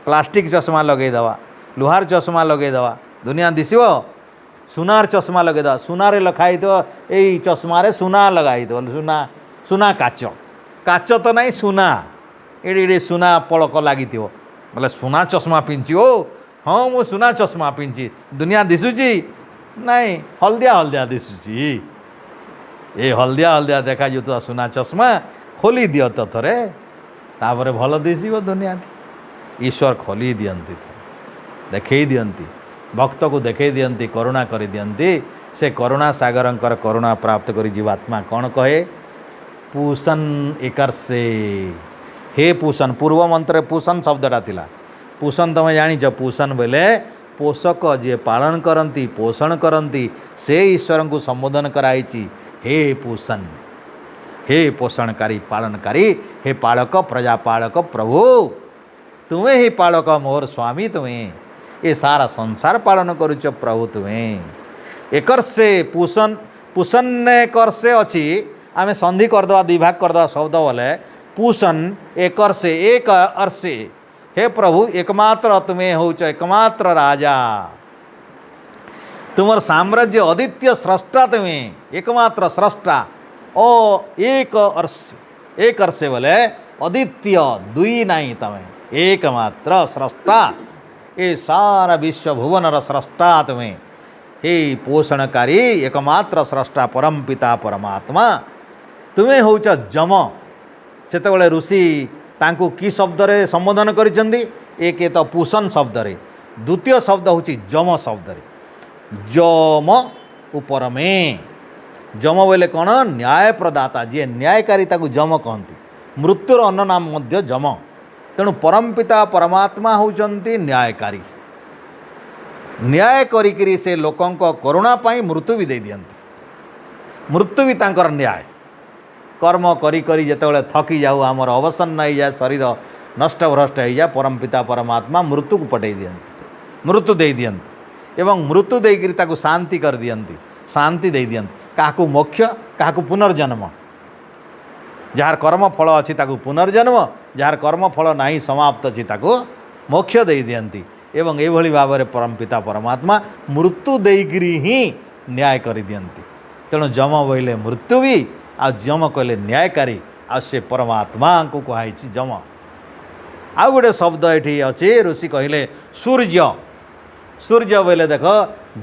प्लास्टिक चश्मा लगईदेवा लुहार चश्मा लगईदेवा दुनिया दिशो सुनार चश्मा लगेदेवा सुनारे लखाई तो यही चश्मारे सुना लगाई तो सुना सुना काच काच तो नहीं सुना ये सुना पलक लगी बोले सुना चश्मा पिंची ओ हाँ मु सुना चश्मा पिंची दुनिया दिशुची नहीं हलदिया हलदिया दिशुची ये हलदिया हलदिया देखा जो सुना चश्मा खोली दियो तो थरे तापर भल दिशो दुनिया ईश्वर खोली दियंती देखई दियंती भक्त को देखई दियंती करुणा कर दियंती से करुणा सागरंकर करुणा प्राप्त करी जीवात्मा कौन कहे पूषण एकर्षे हे पूषण पूर्व मंत्र पूषण शब्दटा थिला पूषण तुम जानिच पूषण बोले पोषक जे पालन करती पोषण करती से ईश्वर को संबोधन कराई हे पूषण हे पोषणकारी पालनकारी हे पालक प्रजापालक प्रभु तुम्हें ही पालक मोर स्वामी तुम्हें ये सारा संसार पालन करुच प्रभु तुम्हें एकर से पूषण पूषण कर से अच्छी आम संधि करदे विभाग करदे शब्द बोले पूषण एकर से एक अर्षे हे प्रभु एकमात्र तुम्हें होच एकमात्र राजा तुमर साम्राज्य अद्वितीय स्रष्टा तुम्हें एकमात्र स्रष्टा ओ एक अर्षे बोले अद्वितीय दुई नहीं तमें एकमात्र स्रष्टा ये सारा विश्व भुवनर स्रष्टा तुम्हें हे पोषणकारी एकमात्र स्रष्टा परम पिता परमात्मा तुम्हें होच जम सेतबेले ऋषि तांकु की शब्द रे संबोधन करिसेंती एक तो पूषण शब्द रे द्वितीय शब्द होची जम शब्द रे जम ऊपर में जम बोले कौन न्याय प्रदाता जी न्यायकारी ताकु जम कहती मृत्युर अन्न नाम मध्य जम तेणु परम पिता परमात्मा होउचंती न्यायकारी न्याय करिकरी से लोकंक करुणा पाई मृत्यु भी दे दियंती मृत्यु भी तांकर न्याय कर्म करी करी जेतेबेले थकी जाऊ आमर अवसन नहीं जाए शरीर नष्ट भ्रष्ट हो जाए परम पिता परमात्मा मृत्यु को पटई दियंती मृत्यु दे दियंती एवं मृत्यु देकरी ताकु शांति कर दियंती शांति दे दियंती काकु मोक्ष काकु पुनर्जन्म जार कर्म फल अच्छी ताकु पुनर्जन्म जार कर्म फल नहीं समाप्त अच्छी ताकु मोक्ष दे दियंती एवं एभली भाव में परम पिता परमात्मा मृत्यु देकरी ही न्याय कर दियंती तेणु जम बोले मृत्यु भी आ जम कहले न्यायकारी आ से परमात्मा को कहुई जम आउ गोटे शब्द ये अच्छे ऋषि कहले सूर्य सूर्य बोले देख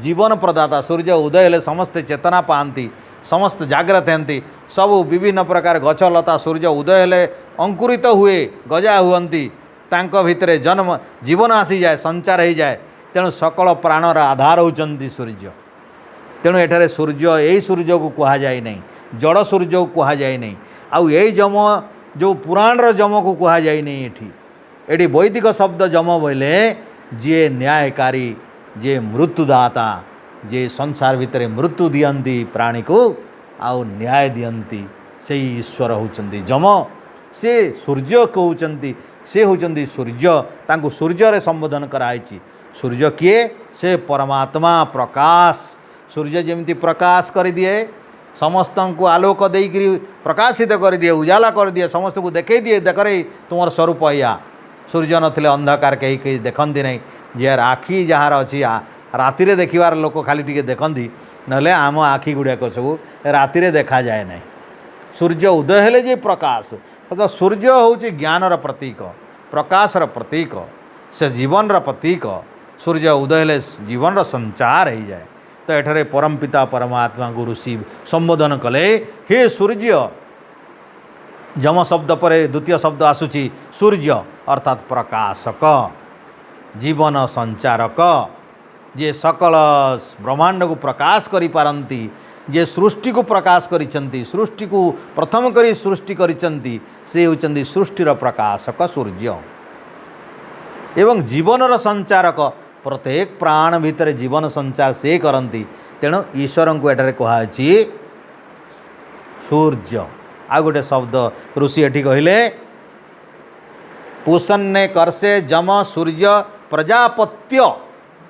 जीवन प्रदाता सूर्य उदय हेले समस्ते चेतना पाती समस्त जाग्रत हंती सबू विभिन्न प्रकार गछलता सूर्य उदय हेले अंकुरित हुए गजा हुंती तांको भितरे जन्म जीवन आसी जाए संचार हो जाए तेणु सकल प्राणर आधार होचंती सूर्य तेणु एठारे सूर्य यही सूर्य को कहा जाए नहीं जड़ सूर्य को कहा जाए नहीं आउ यही जम जो पुराण जम को कहा जाए नहीं एठी वैदिक शब्द जम बोले जे न्यायकारी जे मृत्युदाता जे संसार भितर मृत्यु दियंती प्राणी को आउ न्याय दियंती से ईश्वर होचंती जम से सूर्य कहउचंती से होचंती सूर्य तांको सूर्य रे संबोधन कराई सूर्य किए से परमात्मा प्रकाश सूर्य जमी प्रकाश कर दिए समस्त को आलोक देकरी प्रकाशित कर दिए उजाला कर दिए समस्त को देखे दिए देख रे तुम स्वरूप या सूर्य नथिले अंधकार कहीं कहीं देखती नहीं जे आखि जार अच्छी राति देखबार लोक खाली टे देखती ना आम आखि गुड़ाक सब राति देखा जाए ना सूर्य उदय हेले जे प्रकाश तो सूर्य हूँ ज्ञानर प्रतीक प्रकाशर प्रतीक से जीवन प्रतीक सूर्य उदय हेले जीवन संचार हो जाए तो एठारे परमपिता परमात्मा को ऋषि संबोधन कले हे सूर्य जम शब्द पर द्वितीय शब्द आसूची सूर्य अर्थात प्रकाशक जीवन संचारक जे सकल ब्रह्मांड को प्रकाश करि पारंती जे सृष्टि को प्रकाश करिसंती सृष्टि को प्रथम करी सृष्टि करिसंती से होचंती सृष्टिर प्रकाशक सूर्य एवं जीवनर संचारक प्रत्येक प्राण भितर जीवन संचार से करती तेणु ईश्वर को एठारे कहुची सूर्य आ गोटे शब्द ऋषि एठी कहले पूषन्ने कर्षे जम सूर्य प्रजापत्य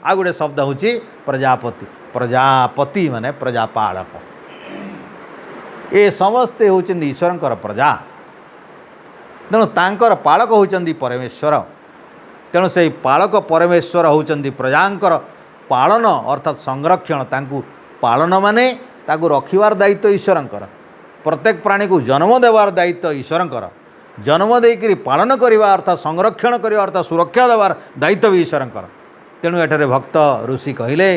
आ गोटे शब्द होची प्रजापति प्रजापति माने प्रजापालक ये समस्ते होचंदी ईश्वरंकर प्रजा तेणु तांकर पालक होचंदी परमेश्वर तेणु से पालक परमेश्वर होचंदी प्रजांकर पालन अर्थात संरक्षण तांकु पालन माने ताकु रखिवार दायित्व ईश्वरंकर प्रत्येक प्राणी को जन्म देवार दायित्व ईश्वरंकर जन्म देकरी पालन करवा अर्थात संरक्षण करवा अर्थात सुरक्षा देवार दायित्व भी ईश्वरंकर तेणु एठारे भक्त ऋषि कहले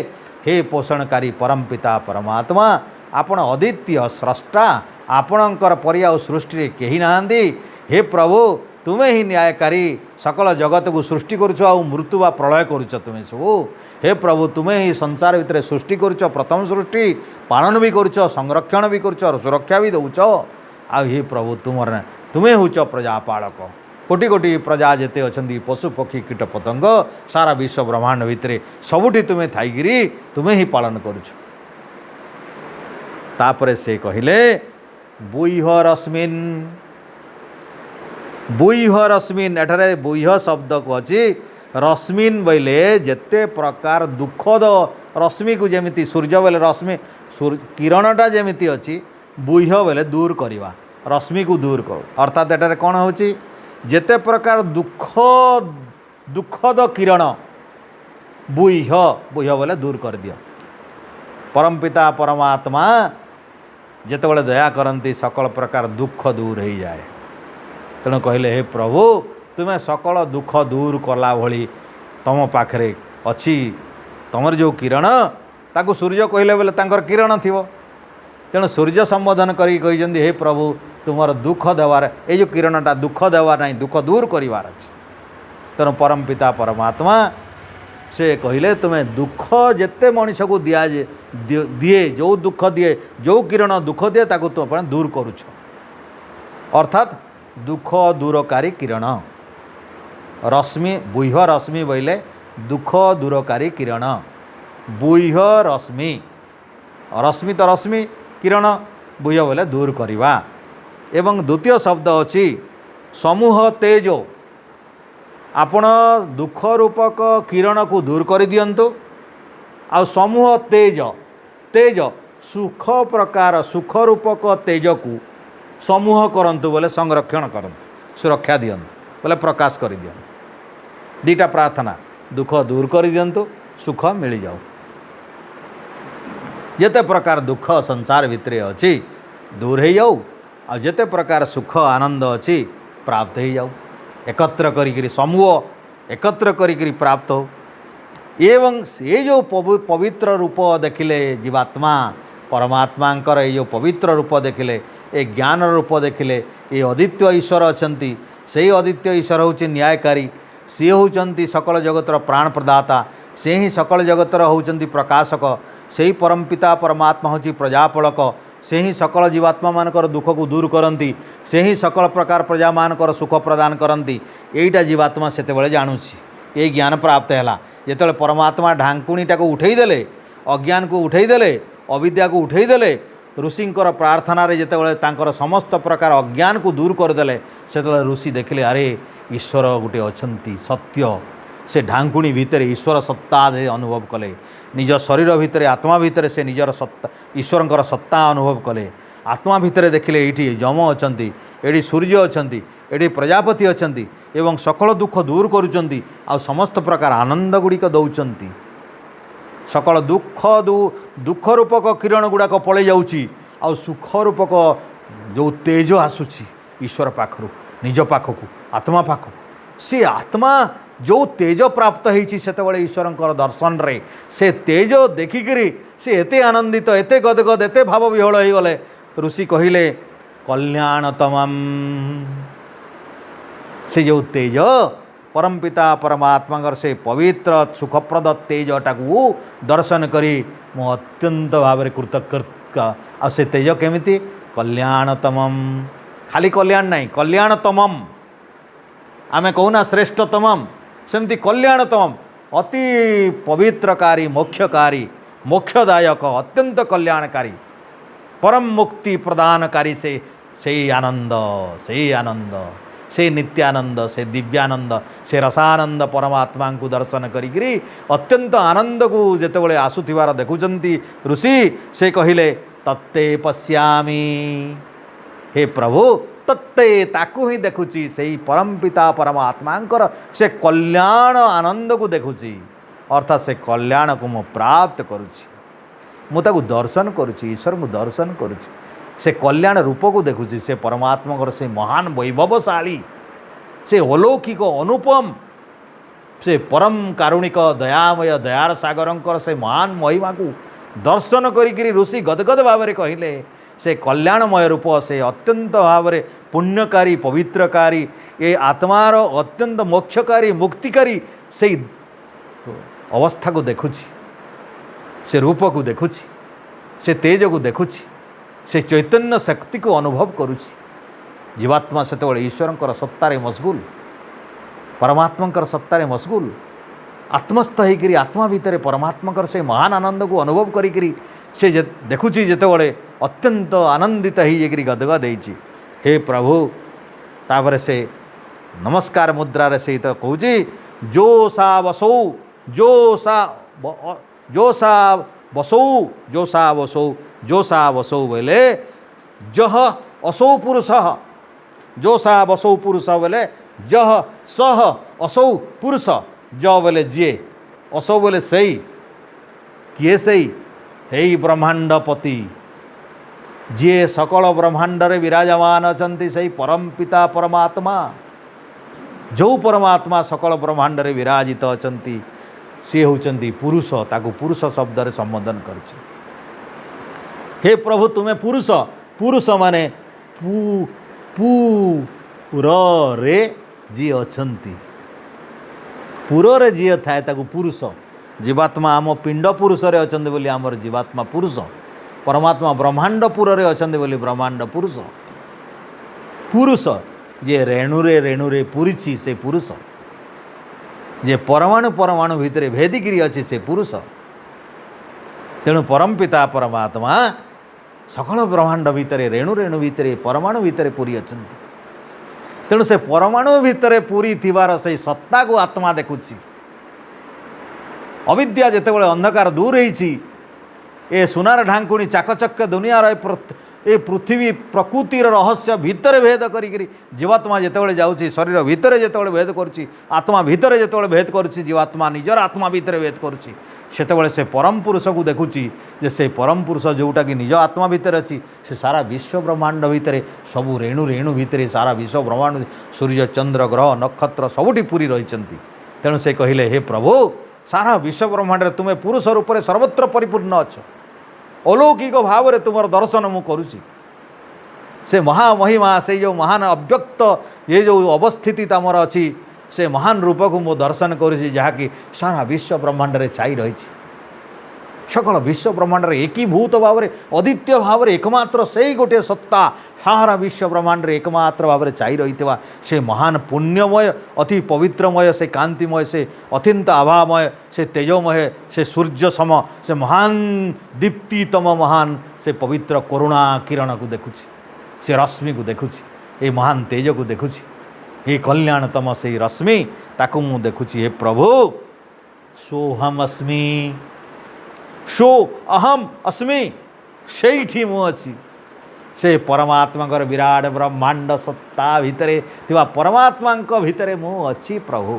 हे पोषणकारी परमपिता परमात्मा आपण अद्वितीय स्रष्टा आपणकर परिया सृष्टि कहीं नांदी हे प्रभु तुम्हें ही न्यायकारी सकल जगत को सृष्टि करुच आ मृत्यु वा प्रलय करुच तुम्हें सब हे प्रभु तुम्हें ही संसार भितर सृष्टि करुच प्रथम सृष्टि पालन भी करुच संरक्षण भी करुच सुरक्षा भी दौच आ हे प्रभु तुमर तुम्हें होच प्रजापालक कोटि कोटि प्रजा जेते अछंती पशु पक्षी कीट पतंग सारा विश्व ब्रह्मांड भितर सबुठी तुम्हें थाइकिरी तुम्हें ही पालन करुच तापरे से कहले बुह्य रश्मिन बुह्य रश्मिन एठारे बुह्य शब्द को अच्छी रश्मिन बोले जेते प्रकार दुखद रश्मि को जेमिति सूर्य बोले रश्मि किरणटा जेमिति अच्छी बुह्य बोले दूर करवा रश्मि को दूर कर अर्थात एटारे कौन होची जेते प्रकार दुखद किरण बुह्य बुह्य बोले दूर कर दिया परमपिता परमात्मा जेतेबेले दया करती सकल प्रकार दुख दूर हो जाए तेणु कहले हे प्रभु तुम्हें सकल दुख दूर कला भली तुम पाखरे अच्छी तुमर जो किरण ताकू सूर्य कहले बोले तांकर किरण थिवो तेणु सूर्य संबोधन करी कहिसेंती हे प्रभु तुमर दुख देवार ये जो किरणटा दुख देवार नहीं दुख दूर करिवार अछि तेणु परमपिता परमात्मा से कहले तुम्हें दुख जेते मनुष्य को दिए जो दुख दिए जो किरण दुख दिए ताकू तुम अपने दूर करुछ अर्थात दुख दूरकारी किरण रश्मि बुह्य रश्मि बोले दुख दूरकारी किरण बुह्य रश्मि रश्मि तो रश्मि किरण बुह्य बोले दूर करवा एवं द्वितीय शब्द अच्छी समूह तेजो आपण दुख रूपक किरण को दूर कर दियंतु आ समूह तेज तेज सुख प्रकार सुख रूपक तेज को समूह करंतु बोले संरक्षण करंतु सुरक्षा दियंतु बोले प्रकाश कर दियंतु दीटा प्रार्थना दुख दूर कर दियंतु सुख मिल जाऊ जेते प्रकार दुख संसार भितर अच्छी दूर हो जाऊ आ जेते प्रकार सुख आनंद अच्छी प्राप्त हो जाऊ एकत्र करी समूह एकत्र करी प्राप्त हो एवं ये जो पवित्र रूप देखिले जीवात्मा परमात्मांकर ये जो पवित्र रूप देखिले ये ज्ञान रूप देखिले ये अद्वितीय ईश्वर अछंती से अद्वितीय ईश्वर होचे न्यायकारी सी होचंती सकल जगतर प्राण प्रदाता से ही सकल जगतर होचंती प्रकाशक से ही परमपिता परमात्मा होची प्रजापालक से ही सकल जीवात्मा मानकर दुख को दूर करती से ही सकल प्रकार प्रजा मानकर सुख प्रदान करती यहीटा जीवात्मा सेतेबेले जानुछि ये ज्ञान प्राप्त है जेतेबेले परमात्मा ढांकुणीटा को उठेदेले अज्ञान को उठेदेले अविद्या को उठेदेले ऋषिंकर प्रार्थना रे जेतेबेले तांकर समस्त प्रकार अज्ञान को दूर करदेले सेतेबेले ऋषि देखिले अरे ईश्वर गोटे अछंती सत्य से ढांकुणी भितर ईश्वर सत्ता अनुभव कले निज शरीर भितर आत्मा भितर से निजर सत्ता ईश्वरंकर सत्ता अनुभव कले आत्मा भितर देखिले ये जम अच्छा ये सूर्य अच्छा ये प्रजापति अच्छा एवं सकल दुख दूर करुँच आ समस्त प्रकार आनंद गुड़िक दौरान सकल दुख रूपक किरण गुड़ाक पलि जाऊँगी आ सुख रूपक जो तेज आसूची ईश्वर पाखु निज पाखक आत्मा पाखक से आत्मा जो तेज प्राप्त होती से ईश्वर दर्शन रे से तेज देखिकी से एते आनंदित एते गदगद एते भाव विहल हो गले ऋषि कहले कल्याणतम से जो तेज परमपिता परमात्मा से पवित्र सुखप्रद तेजटा को दर्शन करी मु अत्यंत भाव कृतकृत आ से तेज केमिति कल्याणतम खाली कल्याण नहीं कल्याणतम आमे कहूना श्रेष्ठतम सेमती कल्याणतम अति पवित्रकारी मोक्षकारी मोक्षदायक अत्यंत कल्याणकारी परम मुक्ति प्रदानकारी से आनंद से नित्यानंद से दिव्यानंद से रसानंद परमात्मा को दर्शन करी अत्यंत आनंद को जितेबाला आसुथिबार देखुचंती ऋषि से कहिले तत्ते पश्यामि हे प्रभु तत्ते ताकू ही देखुची से परमपिता परमात्मांकर से कल्याण आनंद को देखुची अर्थात से कल्याण को मु प्राप्त करुची मुझे दर्शन करुची ईश्वर को दर्शन करुची से कल्याण रूप को देखुची से परमात्मा से महान वैभवशाली से अलौकिक अनुपम से परम कारुणिक दयामय दयार सागर से महान महिमा को दर्शन करी ऋषि गदगद भाव में कहले से कल्याणमय रूप से अत्यंत भाव में पुण्यकारी पवित्रकारी ये आत्मार अत्यंत मोक्षकारी मुक्तिकारी से अवस्था को देखुची से रूप को देखुची से तेज को देखुची से चैतन्य शक्ति को अनुभव करुची जीवात्मा से ईश्वर सत्तार मशगुल परमात्मा सत्तार मशगुल आत्मस्थ होकर आत्मा भितर परमात्मा से महान आनंद को अनुभव करी से देखुची जितेबाला अत्यंत आनंदित होकर गदगद होती हे प्रभु तापर से नमस्कार मुद्रार से तो कहूँ जो सा वसौ जो सा वसौ बोले जह असौ पुरुष जो सा वसौ पुरुष बोले जह सह असौ पुरुष ज बोले जे असौ बोले सही किए सही हे ब्रह्मांडपति जे सकल ब्रह्मांड रे विराजमान अछंती सही परम पिता परमात्मा जो परमात्मा सकल ब्रह्मांड रे विराजित अछंती सी होचंती पुरुष ताकू पुरुष शब्द रे संबोधन करछि हे प्रभु तुम्हें पुरुष पुरुष माने पू र रे जी अछंती पुर रे जी थाए ताकू पुरुष जीवात्मा आम पिंड पुरुष रे अछंती बोली आमर जीवात्मा पुरुष परमात्मा ब्रह्मांडपुर रे अछंती बोली ब्रह्मांड पुरुष पुरुष जे रेणुरे पूरी से पुरुष जे परमाणु परमाणु भितर भेदिकी अच्छी से पुरुष तेणु परमपिता परमात्मा सकल ब्रह्मांड भितर रेणु भितर परमाणु भितर पूरी अछंती तेणु से परमाणु भितर पूरी थिबार से सत्ता को आत्मा देखुची अविद्या जितेबाला अंधकार दूर होईची ए सुनार ढांकुणी चाकचक्य दुनियार ए पृथ्वी प्रकृतिर रहस्य भितर भेद करी जीवात्मा जितेबाला जाऊँगी शरीर भितर जितेबाला भेद करुच्ची आत्मा भितर जितेबाला भेद करुच्ची जीवात्मा निजर आत्मा भितर भेद करुच्ची सेतेबाला से परम पुरुष को देखुची जे से परम पुरुष जोटा कि निज आत्मा भितर अच्छी से सारा विश्व ब्रह्मांड भितर सबू रेणु भितर सारा विश्व ब्रह्मांड सूर्य चंद्र ग्रह नक्षत्र सबुठी पूरी रही तेणु से कहले हे प्रभु सारा विश्व ब्रह्मांड रे तुम्हें पुरुष रूप से सर्वत्र परिपूर्ण अच्छ अलौकिक भाव में तुम दर्शन मु करुची से महामहिमा से जो महान अव्यक्त ये जो अवस्थिति तमर अच्छी से महान रूप को मो दर्शन करुची जहाँकि सारा विश्व ब्रह्मांड रे छाई रही सकल विश्व ब्रह्मांड रे एकीभूत भाव में अद्वितीय भाव में एकमात्र से ही गोटे सत्ता सारा विश्व ब्रह्मांड रे एकमात्र भाव में छाई रही से महान पुण्यमय अति पवित्रमय से कांतिमय से अत्यंत आभामय से तेजोमय से सूर्य सम से महान दीप्तितम महान से पवित्र करुणा किरण को देखुची से रश्मि को देखुची ये महान तेज को देखुची ये कल्याणतम से रश्मि ताकू मु देखुची हे प्रभु सोहम अस्मि सो अहम अस्मि सेठी मु अच्छी से परमात्मा विराट ब्रह्मांड सत्ता भितरे थिबा परमात्मा भितरे मु अच्छी प्रभु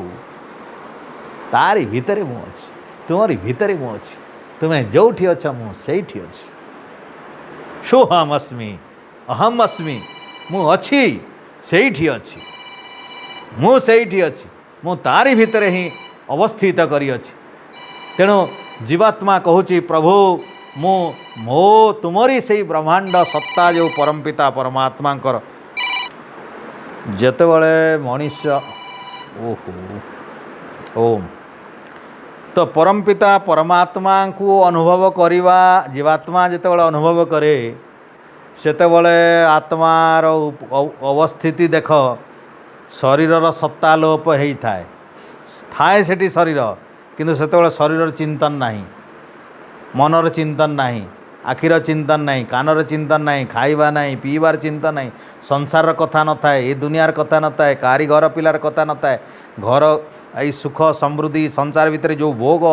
तारी भितरे मु अच्छी तुमरी भितरे मु अच्छी तुम्हें जोठी अछ मु सेठी अच्छी सोहम अस्मि अहम अस्मि मु अच्छी सेठी अच्छी मु सेठी अच्छी मु तारी भितरे ही अवस्थित करी अच्छी तेणु जीवात्मा कहूची प्रभु मु मो तुमरी से ब्रह्मांड सत्ता जो परमपिता परमात्मा जेतेबळे मनुष्य ओहो ओम तो परमपिता परमात्मा को अनुभव करवा जीवात्मा जेतेबळे अनुभव करे सेतेबळे आत्मार अवस्थिति देख शरीरर सत्ता लोप होई थाए थाए सेठी शरीर किंतु सेतेबळे शरीर चिंतन नहीं मनर चिंतन नहीं आखिर चिंतन नहीं कानर चिंतन नहीं खाइबा नहीं पीबार चिंतन नहीं संसार कथा न थाए ये दुनियार कथा न थाए कारी घर पिलार कथा न थाए घर आई सुख समृद्धि संसार भितर जो भोग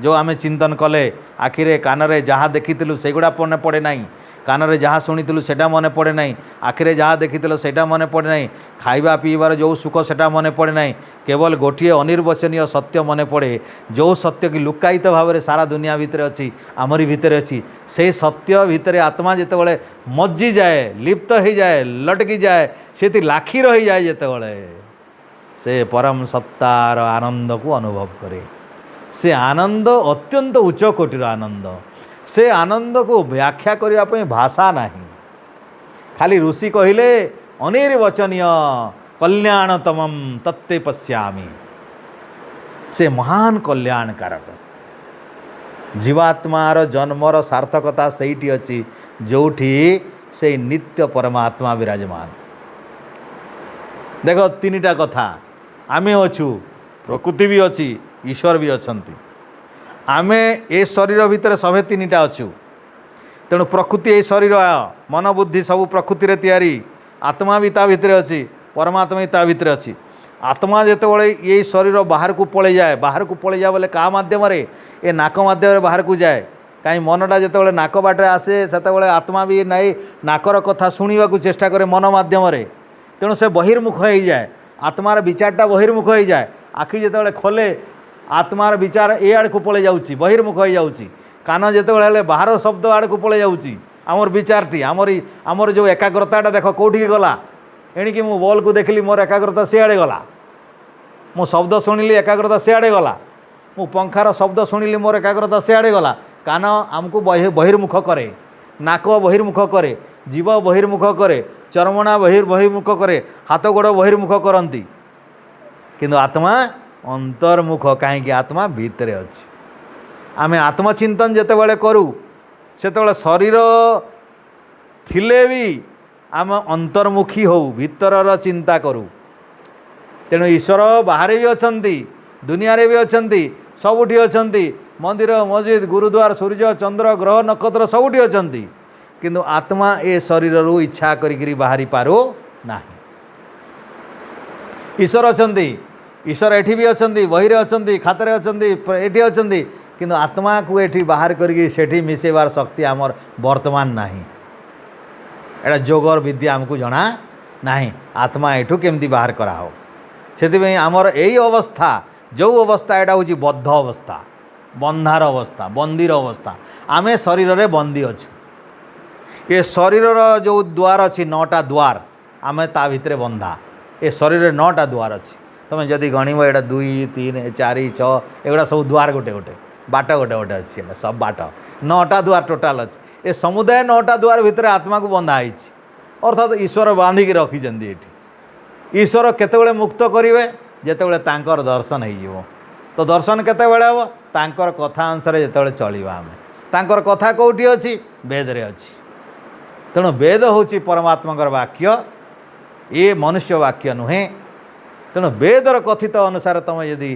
जो आमे चिंतन कले आखिरे कानरे जहाँ देखिलु सेगुड़ा मन पड़े नहीं कानरे जहाँ शुणिलु सेटा मन पड़े नहीं आखिरे जहाँ देखिलु सेटा मन पड़े नहीं खाइबा पीबार जो सुख सेटा मन पड़े नहीं केवल गोटे अनिर्वचनीय सत्य मन पड़े जो सत्य की लुकायित भाव में सारा दुनिया भितर अच्छी आमरी भितर अच्छी से सत्य भितर आत्मा जितेबले मज्जी जाए लिप्त हो जाए लटकी जाए से लाखी रही जाए जितेबले से परम सत्तार आनंद को अनुभव करे से आनंद अत्यंत उच्च कोटिर आनंद से आनंद को व्याख्या करने भाषा नहीं खाली ऋषि कहले अनिर्वचनीय कल्याणतम तत्ते पश्यामि से महान कल्याणकारक जीवात्मार जन्मर सार्थकता सेठी अच्छी जोठी से नित्य परमात्मा विराजमान देख तीनिटा कथा आमे अछु प्रकृति भी अच्छी ईश्वर भी अछंती आमे ए शरीर भितर सभे तीनिटा अछु तेणु प्रकृति ए शरीर मन बुद्धि सब प्रकृति तैयारी आत्मा भी ता भितर अच्छी परमात्मा भी ता भितर अच्छी आत्मा जितेबाला ये शरीर बाहर को पड़े जाए बोले क्या मध्यम ए नाक मध्यम बाहर को जाए कहीं मनटा जितेबाला नाक बाटे आसे से आत्मा भी नाई नाकर कथा शुणा चेष्टा करे मन मध्यम तेणु से बहिर्मुख हो जाए आत्मार विचारटा बहिर्मुख हो जाए आखि जितेबाला खोले आत्मार विचार ए आड़ को पड़े जाऊँगी बहिर्मुख हो जाऊँगी कान जितेबाला बाहर शब्द आड़ को पड़े जाऊँगी आमर विचारटी आमर जो एकाग्रताटा देख कौटी गला एणिकी मु बॉल को देखली मोर एकाग्रता सियाड़े गला मु शब्द शुणिली एकाग्रता सियाड़े गला मु पंखार शब्द शुणिली मोर एकाग्रता सियाड़े गला कान आमको बहिर्मुख करे नाक बहिर्मुख करे जीव बहिर्मुख करे चर्मणा बहिर्मुख करे हाथ गोड़ बहिर्मुख करती किंतु आत्मा अंतर्मुख कहीं आत्मा भितरे अच्छी आमे आत्मचिंतन जेतेबेले करू सेतेबेले शरीर थिले भी आम अंतर्मुखी हो भीतर चिंता करूँ तेणु ईश्वर बाहर भी अच्छा दुनिया भी अच्छा सबुठी अच्छा मंदिर मस्जिद गुरुद्वार सूर्य चंद्र ग्रह नक्षत्र सबुठी अच्छा किंतु आत्मा ए शरीर रु इच्छा करी बाहरी पारो ना ईश्वर अच्छा ईश्वर एठी भी अच्छा बहिरे अच्छा खातरे अच्छा एठी अच्छा किंतु आत्मा को एठी बाहर करी मिसेबार शक्ति आमर वर्तमान नहीं एटा जोगर विद्या आमको जना नहीं आत्मा एठू केमती बाहर कराओ से आमर यही अवस्था जो अवस्था एटा हूँ बद्ध अवस्था बंधार अवस्था बंदीर अवस्था आमे शरीर रे बंदी अच्छु ये शरीर जो द्वार अच्छी 9टा द्वार आमे ता भितरे बंधा ए शरीर रे 9टा द्वार अच्छी तुम जदि गणव एटा 2 3 4 6 एगुड़ा सब द्वार गोटे गोटे बाट गोटे गोटे अच्छी सब बाट 9टा द्वार टोटाल अच्छी ए समुदाय 9टा द्वार भितर आत्मा को बंधा है अर्थात ईश्वर बांधिकी रखिंट ये ईश्वर केतेबेले मुक्त करेंगे जितेबले तांकर दर्शन हो तो दर्शन केतेबेले हम तांकर कथा अनुसार जितेबले चलिबा आमे तांकर कथा कौटी अच्छी वेदरे अच्छी तेणु वेद हूँ परमात्मा वाक्य ये मनुष्य वाक्य नुहे तेणु वेदर कथित अनुसार तुम यदि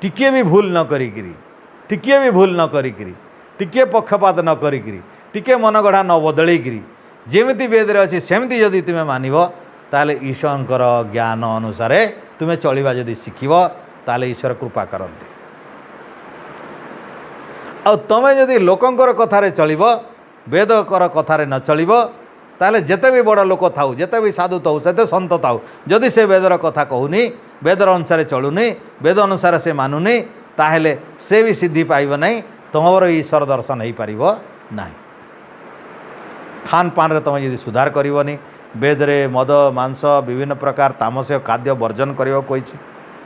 टिके भी भूल न करिकिरी टिके भी भूल न करिकिरी टिके पक्षपात न करिकिरी टिके मन गढ़ा न बदलैकिरी जेमिति वेदरे अच्छी सेमती जदि तुम्हें मानिब ताले ईश्वरंकर ज्ञान अनुसार तुम्हें चलवा जदि शिखब ताले ईश्वर कृपा करती। आ तुम्हें जदि लोकंकर कथार चल वेदकर कथार न चल ताले जेते भी बड़ लोक थाउ जेते भी साधु थाउ सेते सन्त थाउ जदि से वेदर कथा कहूनी वेदर अनुसार चलुनी वेद अनुसार से मानुनी ताहेले से भी सिद्धि पाइब नहीं तुमर ईश्वर दर्शन हो पार ना। खान पान रे तुम यदि सुधार करनी वेदरे मद मांस विभिन्न प्रकार तामसिक खाद्य वर्जन करने कही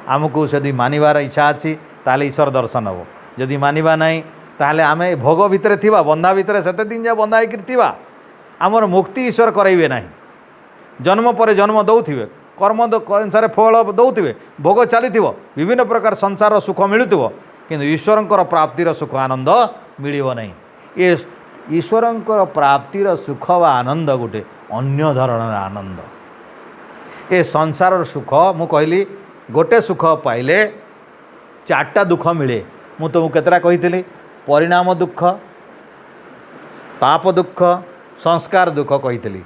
आमको यदि मानवार इच्छा अच्छी ताले ईश्वर दर्शन हम जदि मानवा नहीं ताहले आम भोग भितर थिबा बंधा भितर सेते दिन जा बंधा होकर आमर मुक्ति ईश्वर कराइबे नहीं। जन्म पर जन्म दौथिबे कर्म अनुसार फल दौथिबे भोग चली विभिन्न प्रकार संसार सुख मिलुथिबो किंतु ईश्वरंकर प्राप्तिर सुख आनंद मिलिबो नहीं। ये ईश्वरंकर प्राप्तिर सुख व आनंद गोटे अन्य धरणर आनंद। ये संसार सुख मु कहली गोटे सुख पाइले चारटा दुख मिले। मु तुमको केतरा कही परिणाम दुख ताप दुख संस्कार दुख कही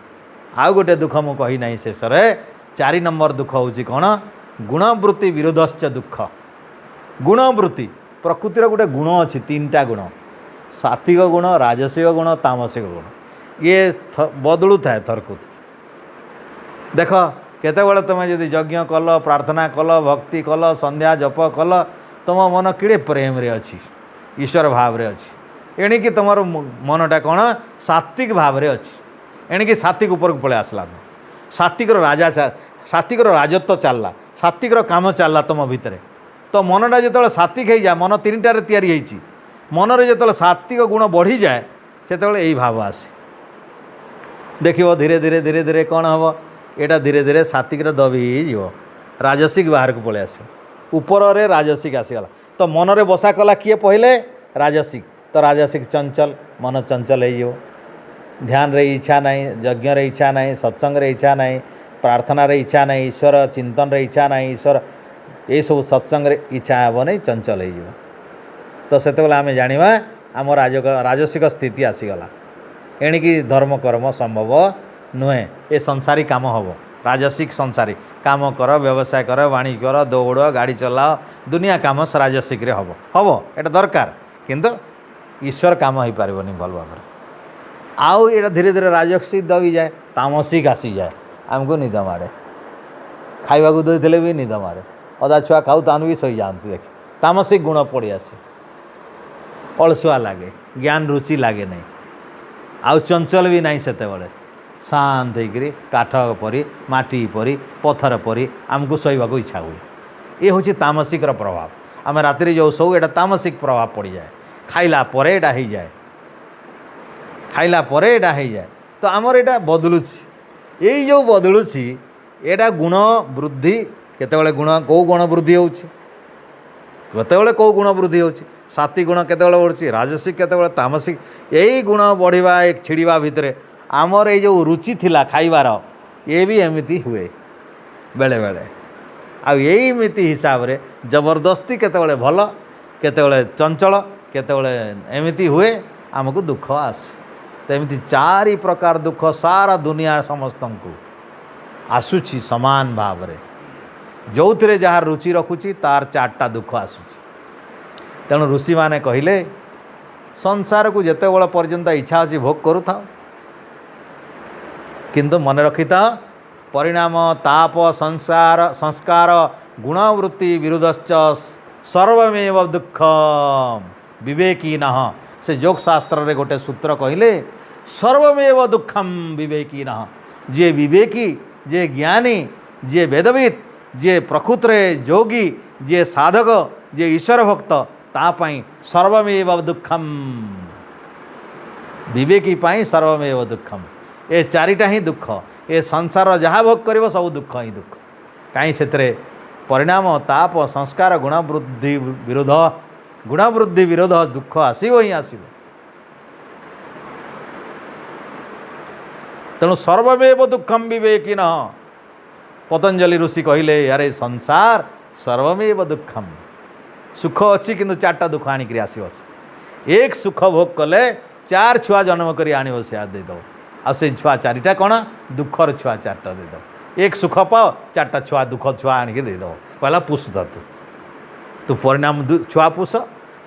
आउ गोटे दुख मु कही नहीं शेष 4 नंबर दुख हूँ कौन गुणवृत्ति विरोधश्च दुख। गुणवृत्ति प्रकृतिर गोटे गुण अच्छी 3टा गुण सात्विक गुण राजसिक गुण तामसिक गुण ये बदलू थाए थरकु देख केतबेले तुम जदि यज्ञ कल प्रार्थना कल भक्ति कल संध्या जप कल तुम मन किड़े प्रेम रे अच्छी ईश्वर भाव रे अच्छी एणिकी तुम मनटा कौन सात्विक भाव रे अच्छी एणिकी सात्विक ऊपर को पलि आसला सात्विकर राजा सात्विकर राजत्व चलला सात्विकर काम चलला तुम भितर तो मनटा जो सात्विक हो जाए मन 3टार तैयारी मनरे जो सात्विक गुण बढ़ी जाए से यही भाव आसे देखिए धीरे धीरे धीरे धीरे कौन हम यहाँ धीरे धीरे सात्विक दबी जीव राजसिक बाहर को पलि आस ऊपर रे राजसिक आसीगला तो मनरे बसा कला किए पहले राजसिक तो राजसिक चंचल मन चंचल हो ध्यान रे इच्छा नहीं यज्ञ रे इच्छा नहीं सत्संग रे इच्छा नहीं प्रार्थना रे इच्छा नहीं ईश्वर चिंतन रे इच्छा नहीं ईश्वर ये सब सत्संग रे इच्छा हे नहीं चंचल हो तो से आम जाना आम राजसिक स्थिति आसीगला एणिकी धर्म कर्म संभव नुहे ये संसारी काम हम राजसिक संसारी काम कर व्यवसाय कर वाणी कर दौड़ गाड़ी चलाओ दुनिया काम राजसिक रे हम ये दरकार किंतु ईश्वर काम हो पारनी भल भाव आउ ये धीरे धीरे राजसिक दबी जाए तामसिक आसी जाए आमको निद माड़े खावा दे भी निद माड़े अदा छुआ खाऊ तान भी शई जाती देख तामसिक गुण पड़ी आसे अलसुआ लगे ज्ञान रुचि लगे नहीं आउ चंचल भी नहीं से शांत होकर काठ परी माटी परी पत्थर परी आमको शोवा इच्छा हुए ये हूँ तामसिक प्रभाव आम राति जो शो ये तामसिक प्रभाव पड़ जाए खाइला परे एटा हो जाए खाइला परे एटा हो जाए तो आमर यहाँ बदलुची यही जो बदलुची एटा गुण वृद्धि केतेबेले गुण कौ गुण वृद्धि होउची केतेबेले कौ गुण वृद्धि होउची सात्विक गुण केतेबेले बढ़ुची राजसिक केतेबेले तामसिक यही गुण बढ़िबा एक छिड़िबा भितरे आमर ये जो रुचि थिला खाइबार ये भी एमती हुए बेले बेले आ यहीमिति हिसाब रे जबरदस्ती केतेबेले भल केतेबेले चंचल केतेबेले एमती हुए आमको दुख आसे तो एमती 4 प्रकार दुख सारा दुनिया समस्त को आसुची समान भाव रे जो थे जहाँ रुचि रखुची तार 4टा दुख आसुची तेणु ऋषि माने कहले संसार को जिते बड़ पर्यंत इच्छा अच्छी भोग करूथा किंतु मन रखी था परिणाम ताप संसार संस्कार गुणवृत्ति विरुद्धश्च सर्वमेव दुख विवेकी न से योग शास्त्र रे गोटे सूत्र कहले सर्वमेव दुखम विवेकी न जे विवेकी जे ज्ञानी जे वेदविद जे प्रकृतरे योगी जे साधक जे ईश्वर भक्त तापाई सर्वमेव दुखम विवेकी पाई सर्वमेव दुखम ये 4टा ही दुख ये संसार जहाँ भोग कर सब दुख ही दुख कहीं से परिणाम ताप संस्कार गुणवृद्धि विरोध दुख आसब ही आसब तेणु सर्वमेव दुखम विवेकी न पतंजलि ऋषि कहले यारे संसार सर्वमेव दुखम सुख अच्छी किंतु 4टा दुख आणिक आसब एक सुख भोग कले 4 छुआ जन्म कर आण से देदेव आ से छुआ 4टा कौन दुखर छुआ 4टा देदेव एक सुख पाओ 4टा छुआ दुख छुआ आणिक देदेव कहला पुष तू परिणाम छुआ पुष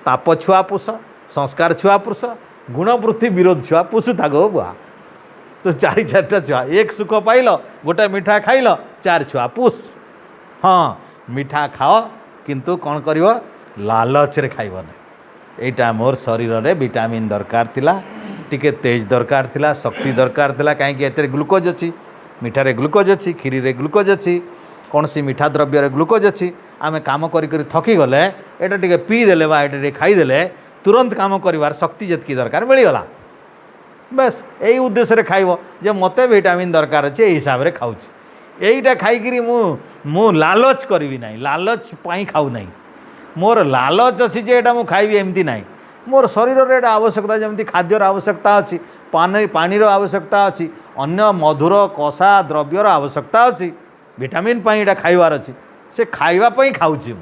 ताप छुआ पुष संस्कार छुआ पुष गुणवृत्ति विरोध छुआ पुष ताको बुआ तो 4टा छुआ एक सुख पाइल गोटे मिठा खाइल 4 छुआ पुष। हाँ मिठा खाओ किंतु कौन कर लालच रे खाइब नहीं। एटा मोर शरीर रे विटामिन दरकार थिला टिके तेज दरकार थिला शक्ति दरकार थिला कहीं एते ग्लुकोज अच्छी मिठारे ग्लुकोज अच्छी खीरी रे ग्लुकोज अच्छी कौन सी मिठा द्रव्य रे ग्लुकोज अच्छी आमे काम करी करी थकी गले एटा टिके पी देले बा एटा खाईदेले तुरंत काम करिवार शक्ति जतकी दरकार मिलगला बस यही उद्देश्य रे खाइब जे मते विटामिन दरकार अच्छे यही हिसाब रे खाऊची एईटा खाइकरी मु लालच करी ना लालच पाई खाऊ नहीं मोर लालच अच्छी जे एटा मु खाइबी एमती नहीं मोर शरीर रे एटा आवश्यकता जमती खाद्यर आवश्यकता अच्छी पानी आवश्यकता अच्छी अन्य मधुर कषा द्रव्यर आवश्यकता अच्छी विटामिन पाई एटा खाइबार अच्छी से खाइबा पई खाऊची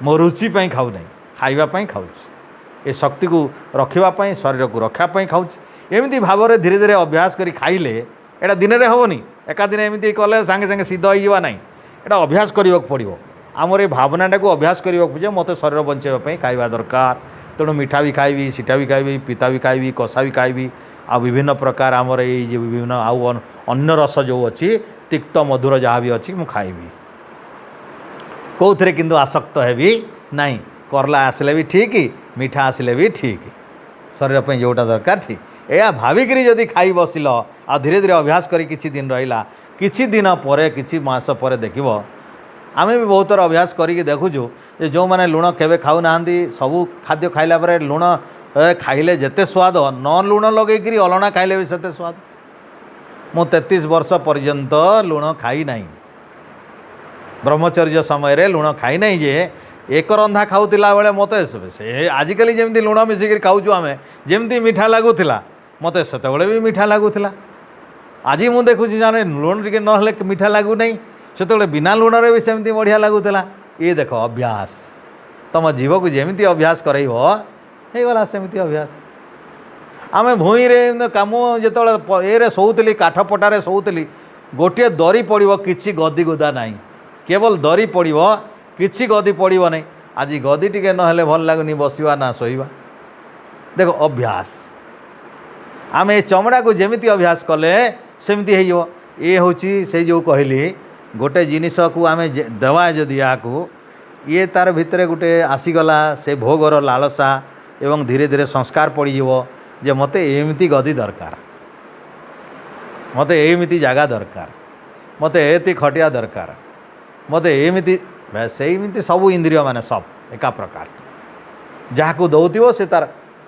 मो रुचि पई खाऊ नहीं खाइबा पई खाऊची ए शक्ति को रखापी शरीर को रखापी खाऊँ एमती भाव में धीरे धीरे अभ्यास करी खाइले एटा दिन में हेनी एका दिन एमती कले सांगे सांगे सिद्ध हो ना एटा अभ्यास करने पड़ो आमर ये भावनाटा को अभ्यास करने पड़े मत शरीर बचाई खाइबा दरकार तेणु मिठा भी खाइबी सीटा भी खाइबी पिता भी खाइबी कषा भी खाइबी आ विभिन्न प्रकार आमर ये विभिन्न आउ अन्य रस जो अच्छी तिक्त मधुर जहाँ भी अच्छी मुझे खाइबी कौन किंतु आसक्त हेबी नहीं करला आसले भी ठीक मिठा आसले भी ठीक शरीर पर जोटा दरकार ठीक या भाविकी जदि खाई बसिल आ धीरे धीरे अभ्यास करी किछि दिन रहिला किछि दिन पर किछि मास पर देखिब आमे भी बहुत अभ्यास करी देखुछु जे जो माने लुण केबे खाऊ नांदी सबु खाद्य खाइला पर लुण खाइले जेते स्वाद न लुण लगेकरी अलणा खाइले भी सेते स्वाद मु 33 वर्ष पर्यंत लुण खाई नहीं ब्रह्मचर्य समय रे लुण खाई नहीं जे एक रंधा खाऊला बेले मत से आजिकल जमी लुण मिसिक खाऊँ आम जमी मीठा लगुला मत से भी मीठा लगुला आज मु देखुची जाने लुण टे ना मीठा लगुना से बिना लुण भी सेमती बढ़िया लगुला ये देख अभ्यास तुम जीव को जमी अभ्यास करगला सेमती अभ्यास आम भूई रे कम जो ये शोली काठ पटारे शोली गोटे दरी पड़ो कि गदी गुदा ना केवल दरी पड़ो किसी गदी पड़ो नहीं आज गदी टिके ना भल लगुनि बसवा ना शोवा देख अभ्यास आम ये चमड़ा को जमी अभ्यास कले सेमती हो ये हूँ से जो कहली गोटे जिनिस को आम देवा जदि या ये तार भितर गोटे आसीगला से भोगर लालसा एवं धीरे धीरे संस्कार पड़ीज जे मते एमती गदी दरकार मते एमती जगह दरकार मते एति खटिया दरकार मते एमती से सबू इंद्रिय माने सब एका प्रकार जहाँ को दौथिव से तार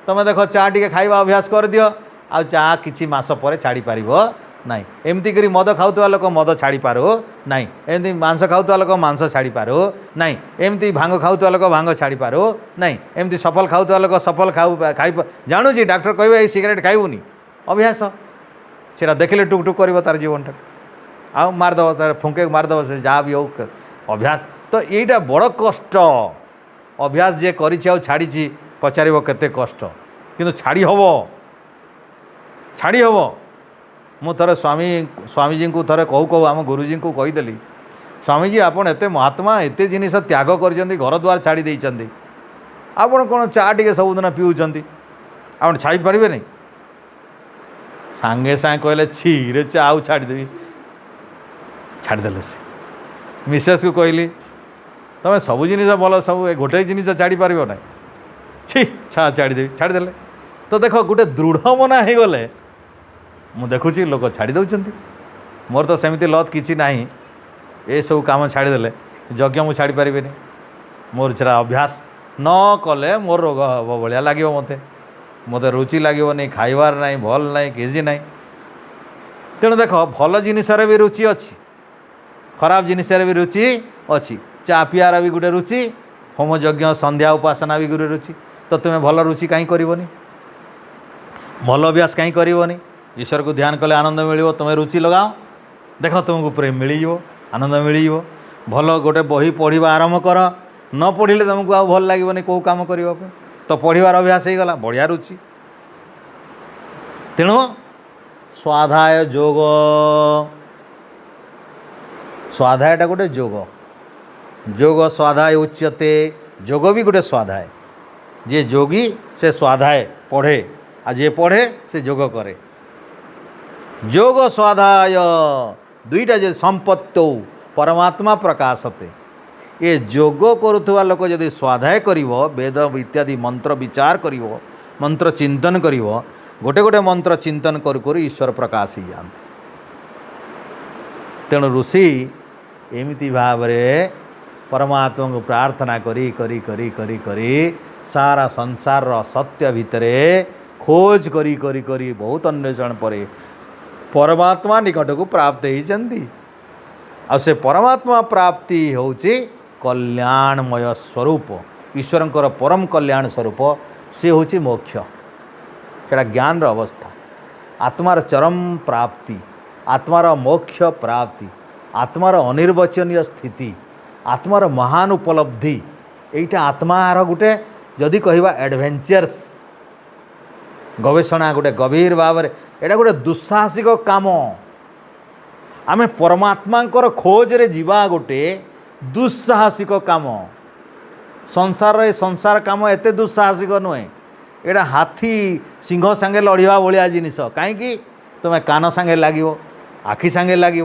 तुम देख चा टे खाइबा अभ्यास कर दियो आ चा किछि मास पर छाड़ी पारिबो नहीं एमती करी मद खाऊवा लोक मद छाड़ी पारो नहीं एमती मांस खाऊवा लोक मांस छाड़ी पारो नहीं एमती भांग खाऊवा लोक भांग छाड़ी पारो नहीं एमती सफल खाऊवा लोक सफल खाई जानुची डॉक्टर कहबे ए सिगरेट खाइबुनी अभ्यास सेटा देखले टुक टुक कर तार जीवन आ मारदेव तार फुंके मारदेव से जहाँ भी हो अभ्यास तो यहीटा बड़ कष्ट अभ्यास जे करी छाड़ी पचार केते कष्ट किंतु छाड़ी हम मु थरे स्वामीजी को थरे कहू कहू आम गुरुजी को कहीदेली स्वामीजी आपन एते महात्मा एते जिनिस त्याग कर घर द्वार छाड़ी देइचंदी आपन कौन चा टे सबुदिन पिउचंदी आपन छाड़ी पारे नहीं सांगे सांगे कहले छी रे चा आउ छाड़देवी छाड़देले से मिसेस को कहली तुम सब जिन भल सब गोटे जिन छाड़ी पार ना छी छा छाड़देवी छाड़देले तो देख गोटे दृढ़ मना हो गले मु देखुची लोक छाड़ी दौरान मोर तो सेमती लत किसी ना ये सब कम छाड़देले यज्ञ मुझे छाड़ी पारि मोर छा अभ्यास न कले मोर रोग हम भाया लगे मत मत रुचि लगे नहीं खाइबार ना भल ना किसी ना तेणु देख भल जिनस भी रुचि अच्छी खराब जिनस भी रुचि अच्छी चा पियार भी गोटे रुचि होम यज्ञ संध्या उपासना भी गोटे रुचि तो तुम्हें भल रुचि कहीं करनी भल अभ्यास कहीं करनी ईश्वर को ध्यान कले आनंद मिल तुम्हें रुचि लगाओ देख तुमको प्रेम मिल आनंद मिल भल गोटे बही पढ़ा आरंभ कर न पढ़ले तुमको आ भल लगे कौ कम करने तो पढ़ार अभ्यास हो गला बढ़िया रुचि तेणु स्वाध्याय योग स्वाध्यायटा गोटे जोग जोग स्वाध्याय उच्यते जोग भी गोटे स्वाध्याय जे जोगी से स्वाध्याय पढ़े आ जे पढ़े से जोग करे जोग स्वाध्याय दुईटा जे संपत्तौ परमात्मा प्रकाशते ये जोग करुवा लोक जदि स्वाध्याय करिवो वेद इत्यादि मंत्र विचार करिवो मंत्र चिंतन करिवो गोटे गोटे मंत्र चिंतन करू करू ईश्वर प्रकाश ही जाते तेणु ऋषि एमिति भाव में परमात्मा को प्रार्थना करी करी करी करी करी सारा संसार सत्य भितरे खोज करी करी करी बहुत अन्वेषण पर परमात्मा निकट को प्राप्त होती आ से परमात्मा प्राप्ति होची कल्याणमय स्वरूप ईश्वरंकर परम कल्याण स्वरूप से होची मोक्ष सेटा ज्ञान अवस्था आत्मार चरम प्राप्ति आत्मार मोक्ष प्राप्ति आत्मार अनिर्वचनीय स्थिति आत्मार महान उपलब्धि यहीटा आत्मार गोटे जदि कहवा एडवेंचर्स गवेषणा गोटे गभीर भाव में यहाँ गोटे दुस्साहसिक काम आमे परमात्मांकर खोज रे जीवा गोटे दुस्साहसिक काम संसार संसार काम एते दुस्साहसिक नुहे एटा हाथी सिंह सांगे लड़िवा भाया जिनिस कहीं तुम्हें कान सांगे लगे आखि सांगे लगे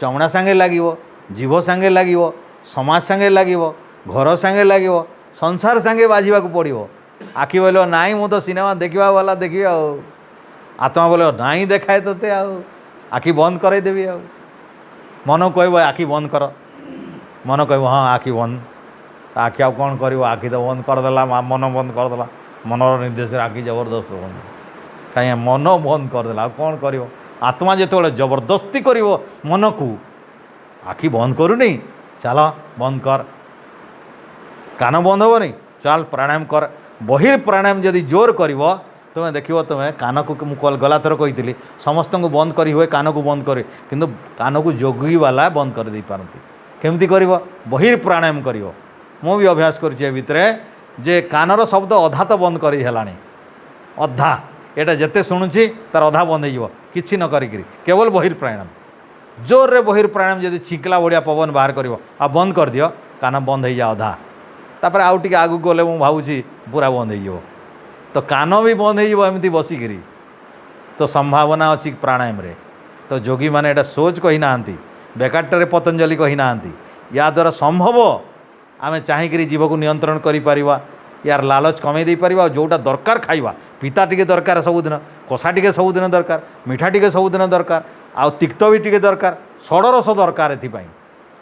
चमड़ा सांगे लगे जीभ सांगे लगे समाज सांगे लगे घर सांगे लगे संसार सांगे बाजिबा को पड़ो आखि बोलो नाई मु तो सिनेमा देखा वाला देखी आत्मा बोलो नाई देखाए तोते आखि बंद करदेवी मन कह आखि बंद कर मन कह हाँ आखि बंद आखि आ कौन कर आखि तो बंद करदेला मन बंद करदेला मनर निर्देश आखि जबरदस्त बंद कहीं मन बंद करदेला कौन कर आत्मा जो जबरदस्ती कर मन को आखि बंद करूनी चल बंद कर कान बंद हेनी चल प्राणायाम कर बहिर्प्राणायाम जदि जोर कर तुम्हें देख तुम्हें कान को मुझे गला थर कही समस्त को बंद कर हुए कान को बंद कर किंतु कान को जोगी वाला बंद कर दे पारती केमती कर बहिर्प्राणायाम कर मु भी अभ्यास कर भितर जे कानर शब्द अधा तो बंद कर अधा एटा जिते शुणुची तार अधा बंद हो कि न करी केवल बहिर्प्राणायाम जोर रे बहिर्प्राणायाम जदि छिकला भाया पवन बाहर कर बंद कर दियो कान बंद हो जाए अधा तापर आउ टे आगू गले मु भावुची पूरा बंद हो तो कान भी बंद होमती बसिकी तो संभावना अच्छी प्राणायाम रे तो जोगी मैंने एटा सोच कही ना बेकारटे पतंजलि कही ना या द्वारा संभव आमे चाहिकी जीव को नियंत्रण कर यार लालच कमे दे पारिबा जोटा दरकार खाइबा पिता टिके दरकार सबुदिन कषा टिके सबुदिन दरकार मिठा टिके सबुदिन दरकार आउ तिक्त भी टिके दरकार षड़ रस दरकार एथिपाई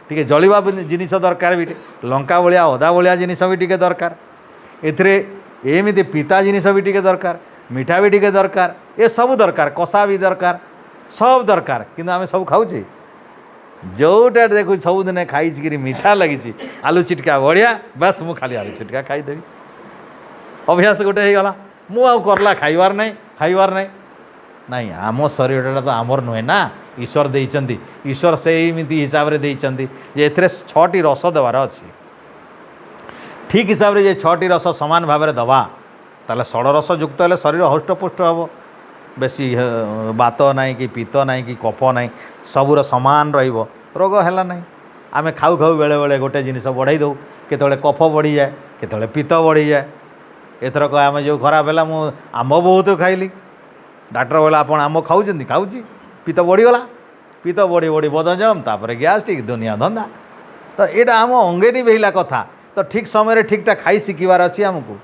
टिके जलिबा जिनिस दरकार भी लंका भलिया अदा भलिया जिनिस भी टिके दरकार एथिरे एमिति पिता जिनिस भी टिके दरकार मिठा भी टिके दरकार ए सब दरकार कषा भी दरकार सब दरकार किंतु आमे सब खाऊचे जोटा देखु सबुदिन खाई मिठा लगी आलू चिटका बढ़िया बस मु खाली आलू चिटका खाईदेवी अभ्यास गोटे हो गला मु आउ करला खाइबार नहीं खाइबार नहीं नहीं आम शरीरटा तो आमर नुहे ना ईश्वर देइचंती ईश्वर से एमिति हिसाब रे देइचंती जे एथरे 6टी रस देवार अच्छी ठीक हिसाब से 6टी रस समान भाव में दबा ताले षड़ रस युक्त हेले शरीर हष्टपुष्ट हम बेसी बात ना कि पीत ना कि कफ ना सबूर सामान रोग है ना आम खाऊ खाऊ बेले बेले गोटे जिनिस बढ़ाई दो केतले कफ बढ़ी जाए केतले पीत बढ़ी जाए एथरक आम जो खराब है मु आम बहुत खाइली डाक्टर बोला आप आम खाऊँ खाऊँगी पीत बढ़ीगला पीत बढ़ी बढ़ी बदहजम तापर गैस्ट्रिक दुनिया धंदा तो यहाँ आम अंगे नहीं बेहला कथा तो ठीक समय ठीकटा खाई शिखबार अच्छी आमको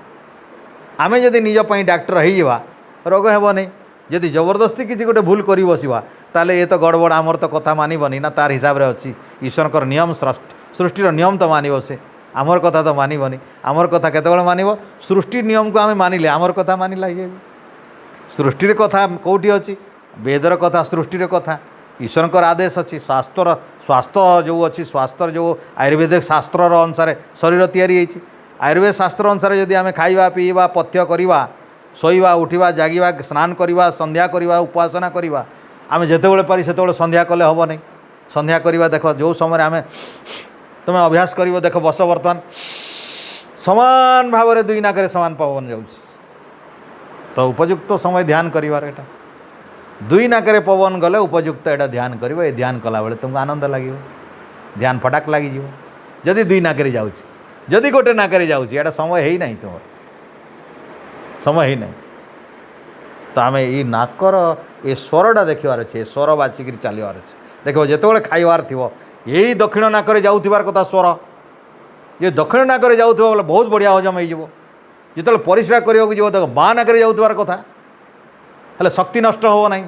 आम जदि निजपाई डाक्टर हो रोग हेबनी जदि जबरदस्ती किसी गोटे भूल कर बसवा ताले ये तो गड़बड़ आमर तो कथा मानबनी ना तार हिसाब से अच्छी ईश्वर नियम सृष्टिर नियम तो मानव से आमर कथा तो मानबनी आमर कथा केतबेले मानव सृष्टि नियम को आम मानिले आमर कथा मानिला ये सृष्टि कथा कौटी अच्छी वेदर कथा सृष्टि कथा ईश्वर आदेश अच्छी शास्त्र स्वास्थ्य जो अच्छी स्वास्थ्य जो आयुर्वेदिक शास्त्र अनुसार शरीर तैयारी आयुर्वेद शास्त्र अनुसार जदि आम खाइबा पीवा पथ्य करवा शोवा उठा जागिवा स्नान करवा संध्या करवा उपासना करवा आम जितेबाला पारि से संध्या कले हम नहीं संध्या करवा देख जो समय आम तुम अभ्यास कर देख बस बर्तमान समान भाव में दुई नाक समान पवन जाऊँ तो उपयुक्त समय ध्यान करिवार एटा दुई नाक पवन गले उपयुक्त एटा ध्यान कर ध्यान कला बेले तुमको आनंद लगे ध्यान फटाक लगी जदि दुई नाक जाऊँगी जदि गोटे नाक जाऊँगी एटा समय है ना तुम समय है ना तो आम ये नाकर ये स्वरटा देखार अच्छे स्वर बाचिक चलवार अच्छे देख जो खाइबार थी यही दक्षिण नाक जाऊर कथा स्वर ये दक्षिण नाक जाऊँ बोले बहुत बढ़िया हजम हो जो परिश्रा करने देख बाँ नाक जाऊर कथा हेल्ले शक्ति नष्ट हो ना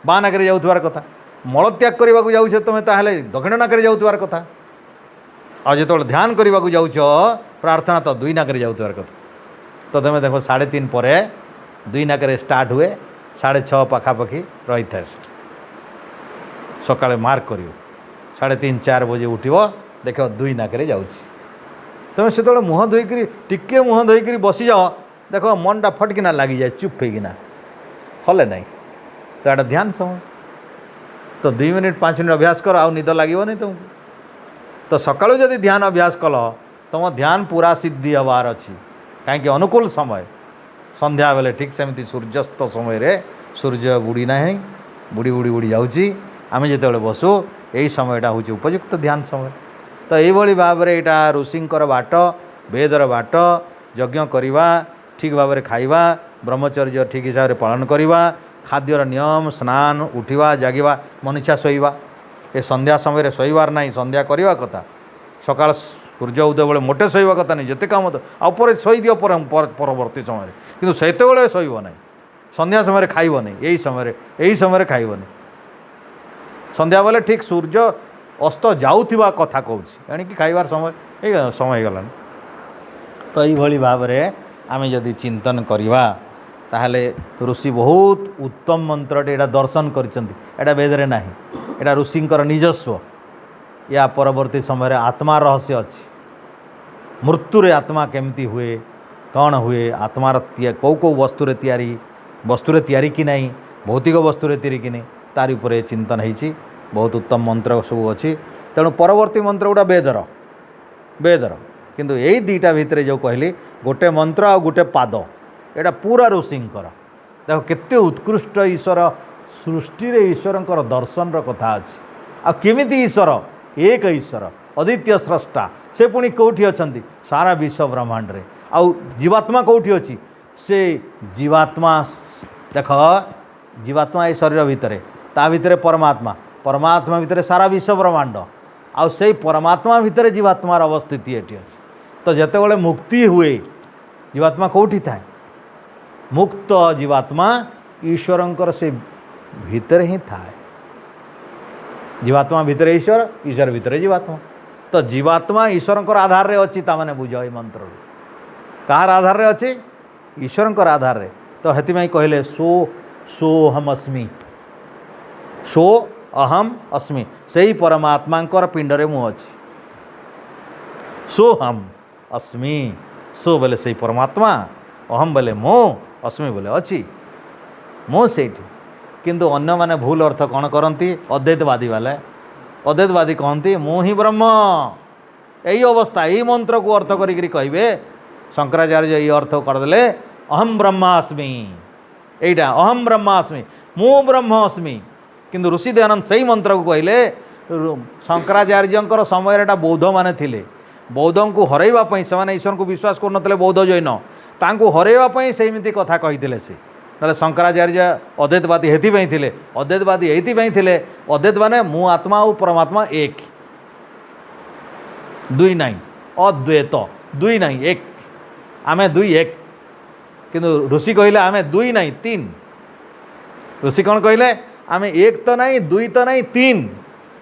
बाँ नाक जाऊर कथा मलत्याग करने को जाऊँ तुम ताहले दक्षिण नाक जाऊर कथा जो ध्यान करने को जाऊँ प्रार्थना तो दुई नाक जाऊर कथा तो तुम देख 3:30 पर दुई नाक स्टार्ट हुए 6:30 पाखापाखि रही था सकाଳେ मार्क कर 3:30-4 बजे उठो देख दुई नाक जाऊँ तुम से मुह धोईक टिके मुह धोईक बसी जाओ देख मनटा फटकिना लगी जाए चुप होना हले नहीं तो एटा ध्यान समय तो 2 मिनिट 5 मिनिट अभ्यास कर आ निद लगे नहीं तुमको तो सकाळु जदि ध्यान अभ्यास कल तुम ध्यान पूरा सिद्धि हबार अच्छी कहीं अनुकूल समय संध्या बेले ठीक सेमती सूर्यास्त समय रे सूर्य बुड़ी ना बुड़ी बुड़ी बुड़ी जाऊँगी आम जो बसु यही समयटा हूँ उपयुक्त ध्यान समय तो यही भाव में यहाँ ऋषिंकर बाट वेदर बाट यज्ञ करवा ठीक भाव में खाइबा ब्रह्मचर्य ठीक हिसाब से पालन करवा खाद्यर नियम स्नान उठा जागिबा मनीषा शोवा ये संध्या समय शोबार ना संध्या करवा कथा सकाळ सूर्य उदय बेले मोटे शोवा कथा नहीं जिते कम आपर शोई दियो परवर्ती समय किंतु सेते शोब ना संध्या समय खाइब नहीं यही समय खाइब नहीं संध्या बेले ठीक सूर्य अस्त जाऊा कथा कहूँ एणिकी खाइबार समय गलानी तो यही भाव में आम जदि चिंतन करवा ताहले ऋषि बहुत उत्तम मंत्रटे यहाँ दर्शन कर वेदरे ना यहाँ ऋषिंकर निजस्व या परवर्ती समय आत्मा रहस्य अच्छी मृत्यु आत्मा केमती हुए कौन हुए आत्मार कौ कौ वस्तुरे तैयारी कि नहीं भौतिक वस्तुरे तैयारी कि नहीं तारी उपरे चिंतन होती बहुत उत्तम मंत्र सब अच्छी तेणु परवर्ती मंत्र गुड़ा वेदर किंतु यही दुईटा भितर जो कहली गोटे मंत्र आ गोटे पाद एटा पूरा ऋषिंकर देख केते उत्कृष्ट ईश्वर सृष्टि ईश्वरंकर दर्शन कथा अच्छी आमिति ईश्वर एक ईश्वर अद्वितीय स्रष्टा से पुणी कौटी अच्छा सारा विश्व ब्रह्मांड रे आउ जीवात्मा कौटी अच्छी से जीवात्मा देख जीवात्मा ये शरीर भितर ता भितर परमात्मा परमात्मा भितर सारा विश्व ब्रह्मांड आउ से परमात्मा भितर जीवात्मार अवस्थिति ये अच्छी तो जिते मुक्ति हुए जीवात्मा कौटी थाए मुक्त जीवात्मा ईश्वरंकर से भितर ही थाए जीवात्मा भितर ईश्वर ईश्वर भितर जीवात्मा तो जीवात्मा ईश्वरंकर आधार रे अच्छी ताने बुझ ये मंत्र कार आधार रे अच्छी ईश्वरंकर आधार रे तो हेतिमाई कहले सोहम अस्मि सो अहम अस्मि से ही परमात्मांकर पिंडरे मु अच्छी सोहम अस्मि सो बोले से परमात्मा अहम बोले मो अस्मि बोले अच्छी मो से किंतु अन्य माने भूल अर्थ कौन करती अद्वैतवादी वाले अद्वैतवादी कहती मु ही ब्रह्म यही अवस्था यही मंत्र को अर्थ करी कहे शंकराचार्य ये अर्थ करदे अहम ब्रह्मास्मि यहीटा अहम ब्रह्मास्मि मु ब्रह्म अस्मि किंतु ऋषि दयानंद से ही मंत्र को कहले शंकराचार्य समय बौद्ध माने थिले बौद्ध को हरैवाई से ईश्वर को विश्वास कर बौद्ध जैन तांको हरैवाई सेमती कथा कही से ना शंकराचार्य अद्वैतवादी हेतिपाई थे अद्वैतवादी एइथिपाई थे अद्वैत माने मु आत्मा और परमात्मा एक दुई नाई अद्वैत दुई नाई एक आमे दुई एक किंतु ऋषि कहले आमे दुई नाई तीन ऋषि कौन कहले आमे एक तो नहीं दुई तो नहीं तीन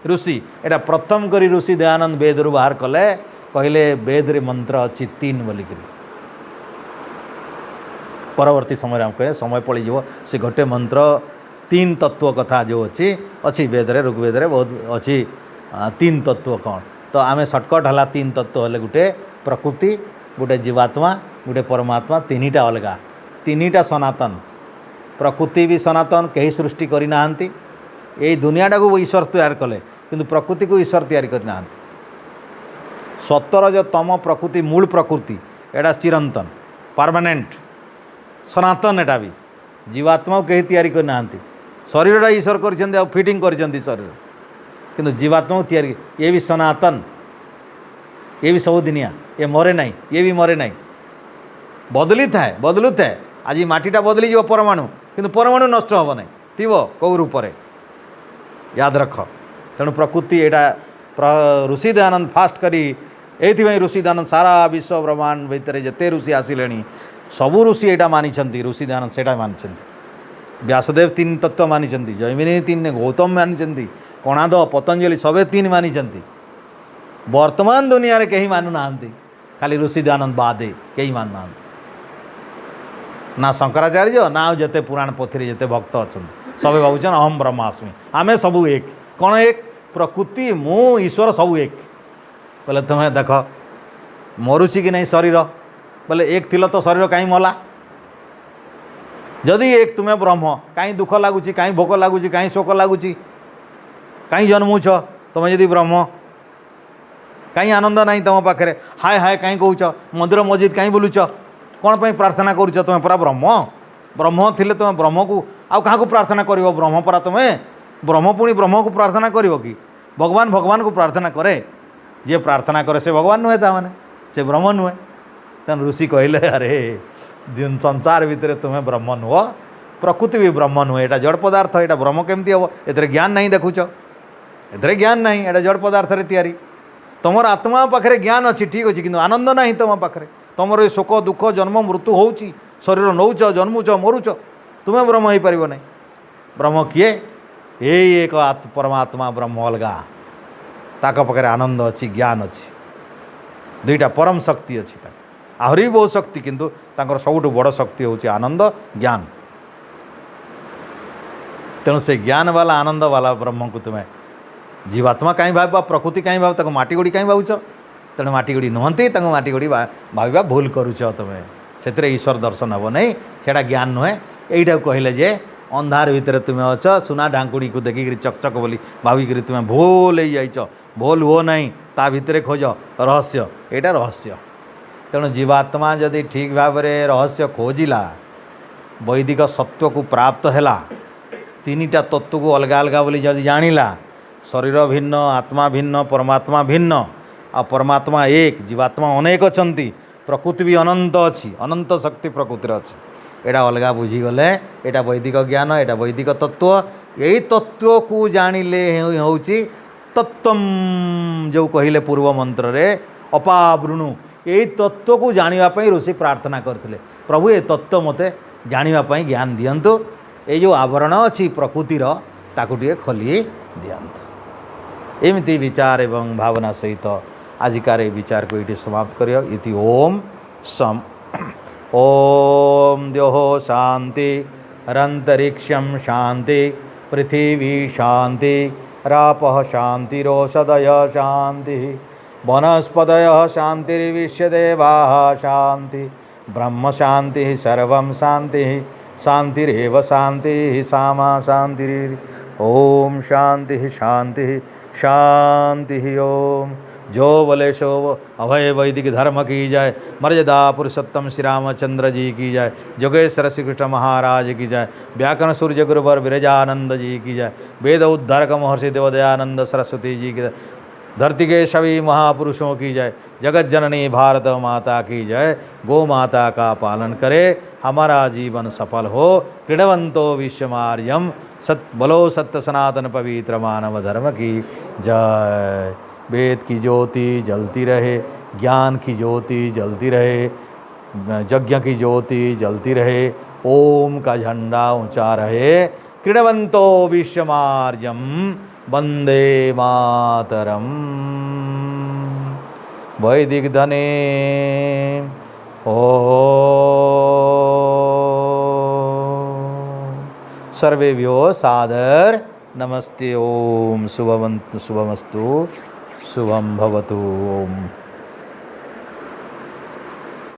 ऋषि एटा प्रथम करी ऋषि दयानंद वेद रु बाहर कले कहले वेद रे मंत्र अच्छी तीन बोलिकी परवर्ती समय हम कहे समय पड़ी जीव से गोटे मंत्र तीन तत्व कथा जो अच्छी वेदरे ऋग्वेदरे बहुत अच्छी तीन तत्व कौन तो आमे सर्टकट है तीन तत्व हेल्ले गोटे प्रकृति गोटे जीवात्मा गोटे परमात्मा तीनटा अलगा तीनटा सनातन प्रकृति भी सनातन कहीं सृष्टि करना यही दुनियाटा को ईश्वर तैयार कले किंतु प्रकृति को ईश्वर तैयार करना सतर जो तम प्रकृति मूल प्रकृति एटा चिरंतन परमानेंट सनातन एटा भी जीवात्मा को कहीं तैयारी करना शरीरटा ईश्वर कर फिटिंग कर शरीर किंतु जीवात्मा को तैयारी ये भी सनातन, ये भी सबुदिनिया, ये मरे नहीं, ये भी मरे नहीं, बदली थाए बदलू थाए। आज माटीटा बदली जीव परमाणु, किंतु परमाणु नष्ट हम ना थीब कौ रूप याद रख। तेणु प्रकृति यहाँ ऋषि दयानंद फास्ट करी ये ऋषि दयानंद सारा विश्व ब्रह्मांड भितर जिते ऋषि आसिले सबू ऋषि यहाँ मानी, ऋषि दयानंद से मानी, व्यासदेव 3 तत्व मानी, जैमिनी 3, गौतम मानी, कणाद पतंजलि सबे 3 मानी। वर्तमान दुनिया रे कहीं मानु ना, खाली ऋषि दयानंद बादे कहीं मानु ना शंकराचार्य ना जिते पुराण पोथी जिते भक्त अच्छा सबे भावुन अहम ब्रह्मास्मि, आमे सबू एक। कौन एक? प्रकृति मु ईश्वर सबू एक। बोले तुम्हें देख मरुची कि नहीं शरीर, बोले एक थिल तो शरीर कहीं मला। जदि एक तुम्हें ब्रह्म कहीं दुख लगुच, कहीं भोक लगुच, कहीं शोक लगुच, कहीं जन्मुच तुम्हें जदि ब्रह्म, कहीं आनंद नहीं तुम पाखे, हाय हाय कहीं कहूच, मंदिर मस्जिद कहीं बुलुच, कौन पर प्रार्थना करुच? तुम्हें परा ब्रह्म, ब्रह्म थिले तुम्हें ब्रह्म को आउ क्या प्रार्थना कर? ब्रह्म परा तुम्हें ब्रह्म, पुणी ब्रह्म को प्रार्थना कर कि भगवान भगवान को प्रार्थना करे? जे प्रार्थना करे से भगवान नुहे, ताने से ब्रह्म नुहे। तेणु ऋषि कहले अरे दिन संसार भितर तुम्हें ब्रह्म नुह, प्रकृति भी ब्रह्म नुहे, यहाँ जड़ पदार्थ, यहाँ ब्रह्म केमती हम? ए ज्ञान नहीं देखुच, ए ज्ञान नहीं, यहाँ जड़ पदार्थ तैयारी। तुम आत्मा पाखे ज्ञान अच्छी ठीक अच्छे, कि आनंद ना तुम पाखे, तुम ये शोक दुख जन्म मृत्यु हो शरीर नौच जन्मुच मरुच, तुम्हें ब्रह्म हो पार नहीं। ब्रह्म किए? यही एक परमात्मा ब्रह्म अलगा, ताक पाखे आनंद अच्छी ज्ञान अच्छी, दुईटा परम शक्ति अच्छी, आहरी बहुत शक्ति, किंतु तांकर सबुठ बड़ शक्ति हूँ आनंद ज्ञान। तेणु से ज्ञान वाला आनंद वाला ब्रह्म को तुम्हें जीवात्मा कहीं भाव, प्रकृति कहीं भाव, माटी गोड़ी कहीं भावुच? तेणु माटी गोड़ी नुहति, माटी गोड़ी भाव भूल करुच तुम्हें, से ईश्वर दर्शन हम नहीं, सेटा ज्ञान नुहे। यहीटा कहले जे अंधार भितर तुम्हें अच, सुना ढांकुड़ी को देखिक चकचक बोली भाविक तुम्हें भूल हो जाइच, भूल हो नहीं, ता भितर खोज रहस्य, यहाँ रहस्य। तेणु जीवात्मा जदि ठीक भाव में रहस्य खोजिला, वैदिक सत्व को प्राप्त है, 3टा तत्व को अलग अलग बोली जदि जानिला, शरीर भिन्न, आत्मा भिन्न, परमात्मा भिन्न, आ परमात्मा एक, जीवात्मा अनेक अछंती, प्रकृति भी अनंत अच्छी, अनंत शक्ति प्रकृति अच्छी, यहाँ अलग बुझीगले, यहाँ वैदिक ज्ञान, यहाँ वैदिक तत्व। यही तत्व को जानिले हूँ तत्व, जो कहले पूर्व मंत्र रे अपावृणु, यही तत्व को जानापी ऋषि प्रार्थना करते, प्रभु ये तत्व मते जानापी ज्ञान दियंतु, ये जो आवरण अच्छी प्रकृतिर ताकू टे खोली दियंतु। एमती विचार एवं भावना सहित आजिकार विचार को ये समाप्त करियो। इति ओम सम ओम द्योः शांति, अरंतरिक्षम शांति, पृथिवी शांति, रापः शांतिरोषधय शांति, वनस्पतयः शांतिर्विश्वदेवाः शांति, ब्रह्म शांति, सर्वं शांति, शांतिरेव शांति, सामा शांतिरिति। ओम शांति शांति शांति। ओम जो बोले सो अभय वैदिक धर्म की जय, मर्यादा पुरुषोत्तम श्री रामचंद्र जी की जय, जोगेश्वर श्री कृष्ण महाराज की जय, व्याकरण सूर्य गुरुवर विरजानंद जी की जय, वेद उद्धारक महर्षि देवदयानंद सरस्वती जी की जय, धरती के सभी महापुरुषों की जय, जगत जननी भारत माता की जय। गौ माता का पालन करे, हमारा जीवन सफल हो। क्रीडवंतो विश्वमार्यम, बोलो सत्य सनातन पवित्र मानव धर्म की जय। वेद की ज्योति जलती रहे, ज्ञान की ज्योति जलती रहे, यज्ञ की ज्योति जलती रहे, ओम का झंडा ऊंचा रहे। क्रीडवंतो विश्वमार्यम, वंदे मातरम। वैदिक धने ओ सर्वेभ्यो सादर नमस्ते। ओम शुभमस्तु, शुभम भवतु। ओम।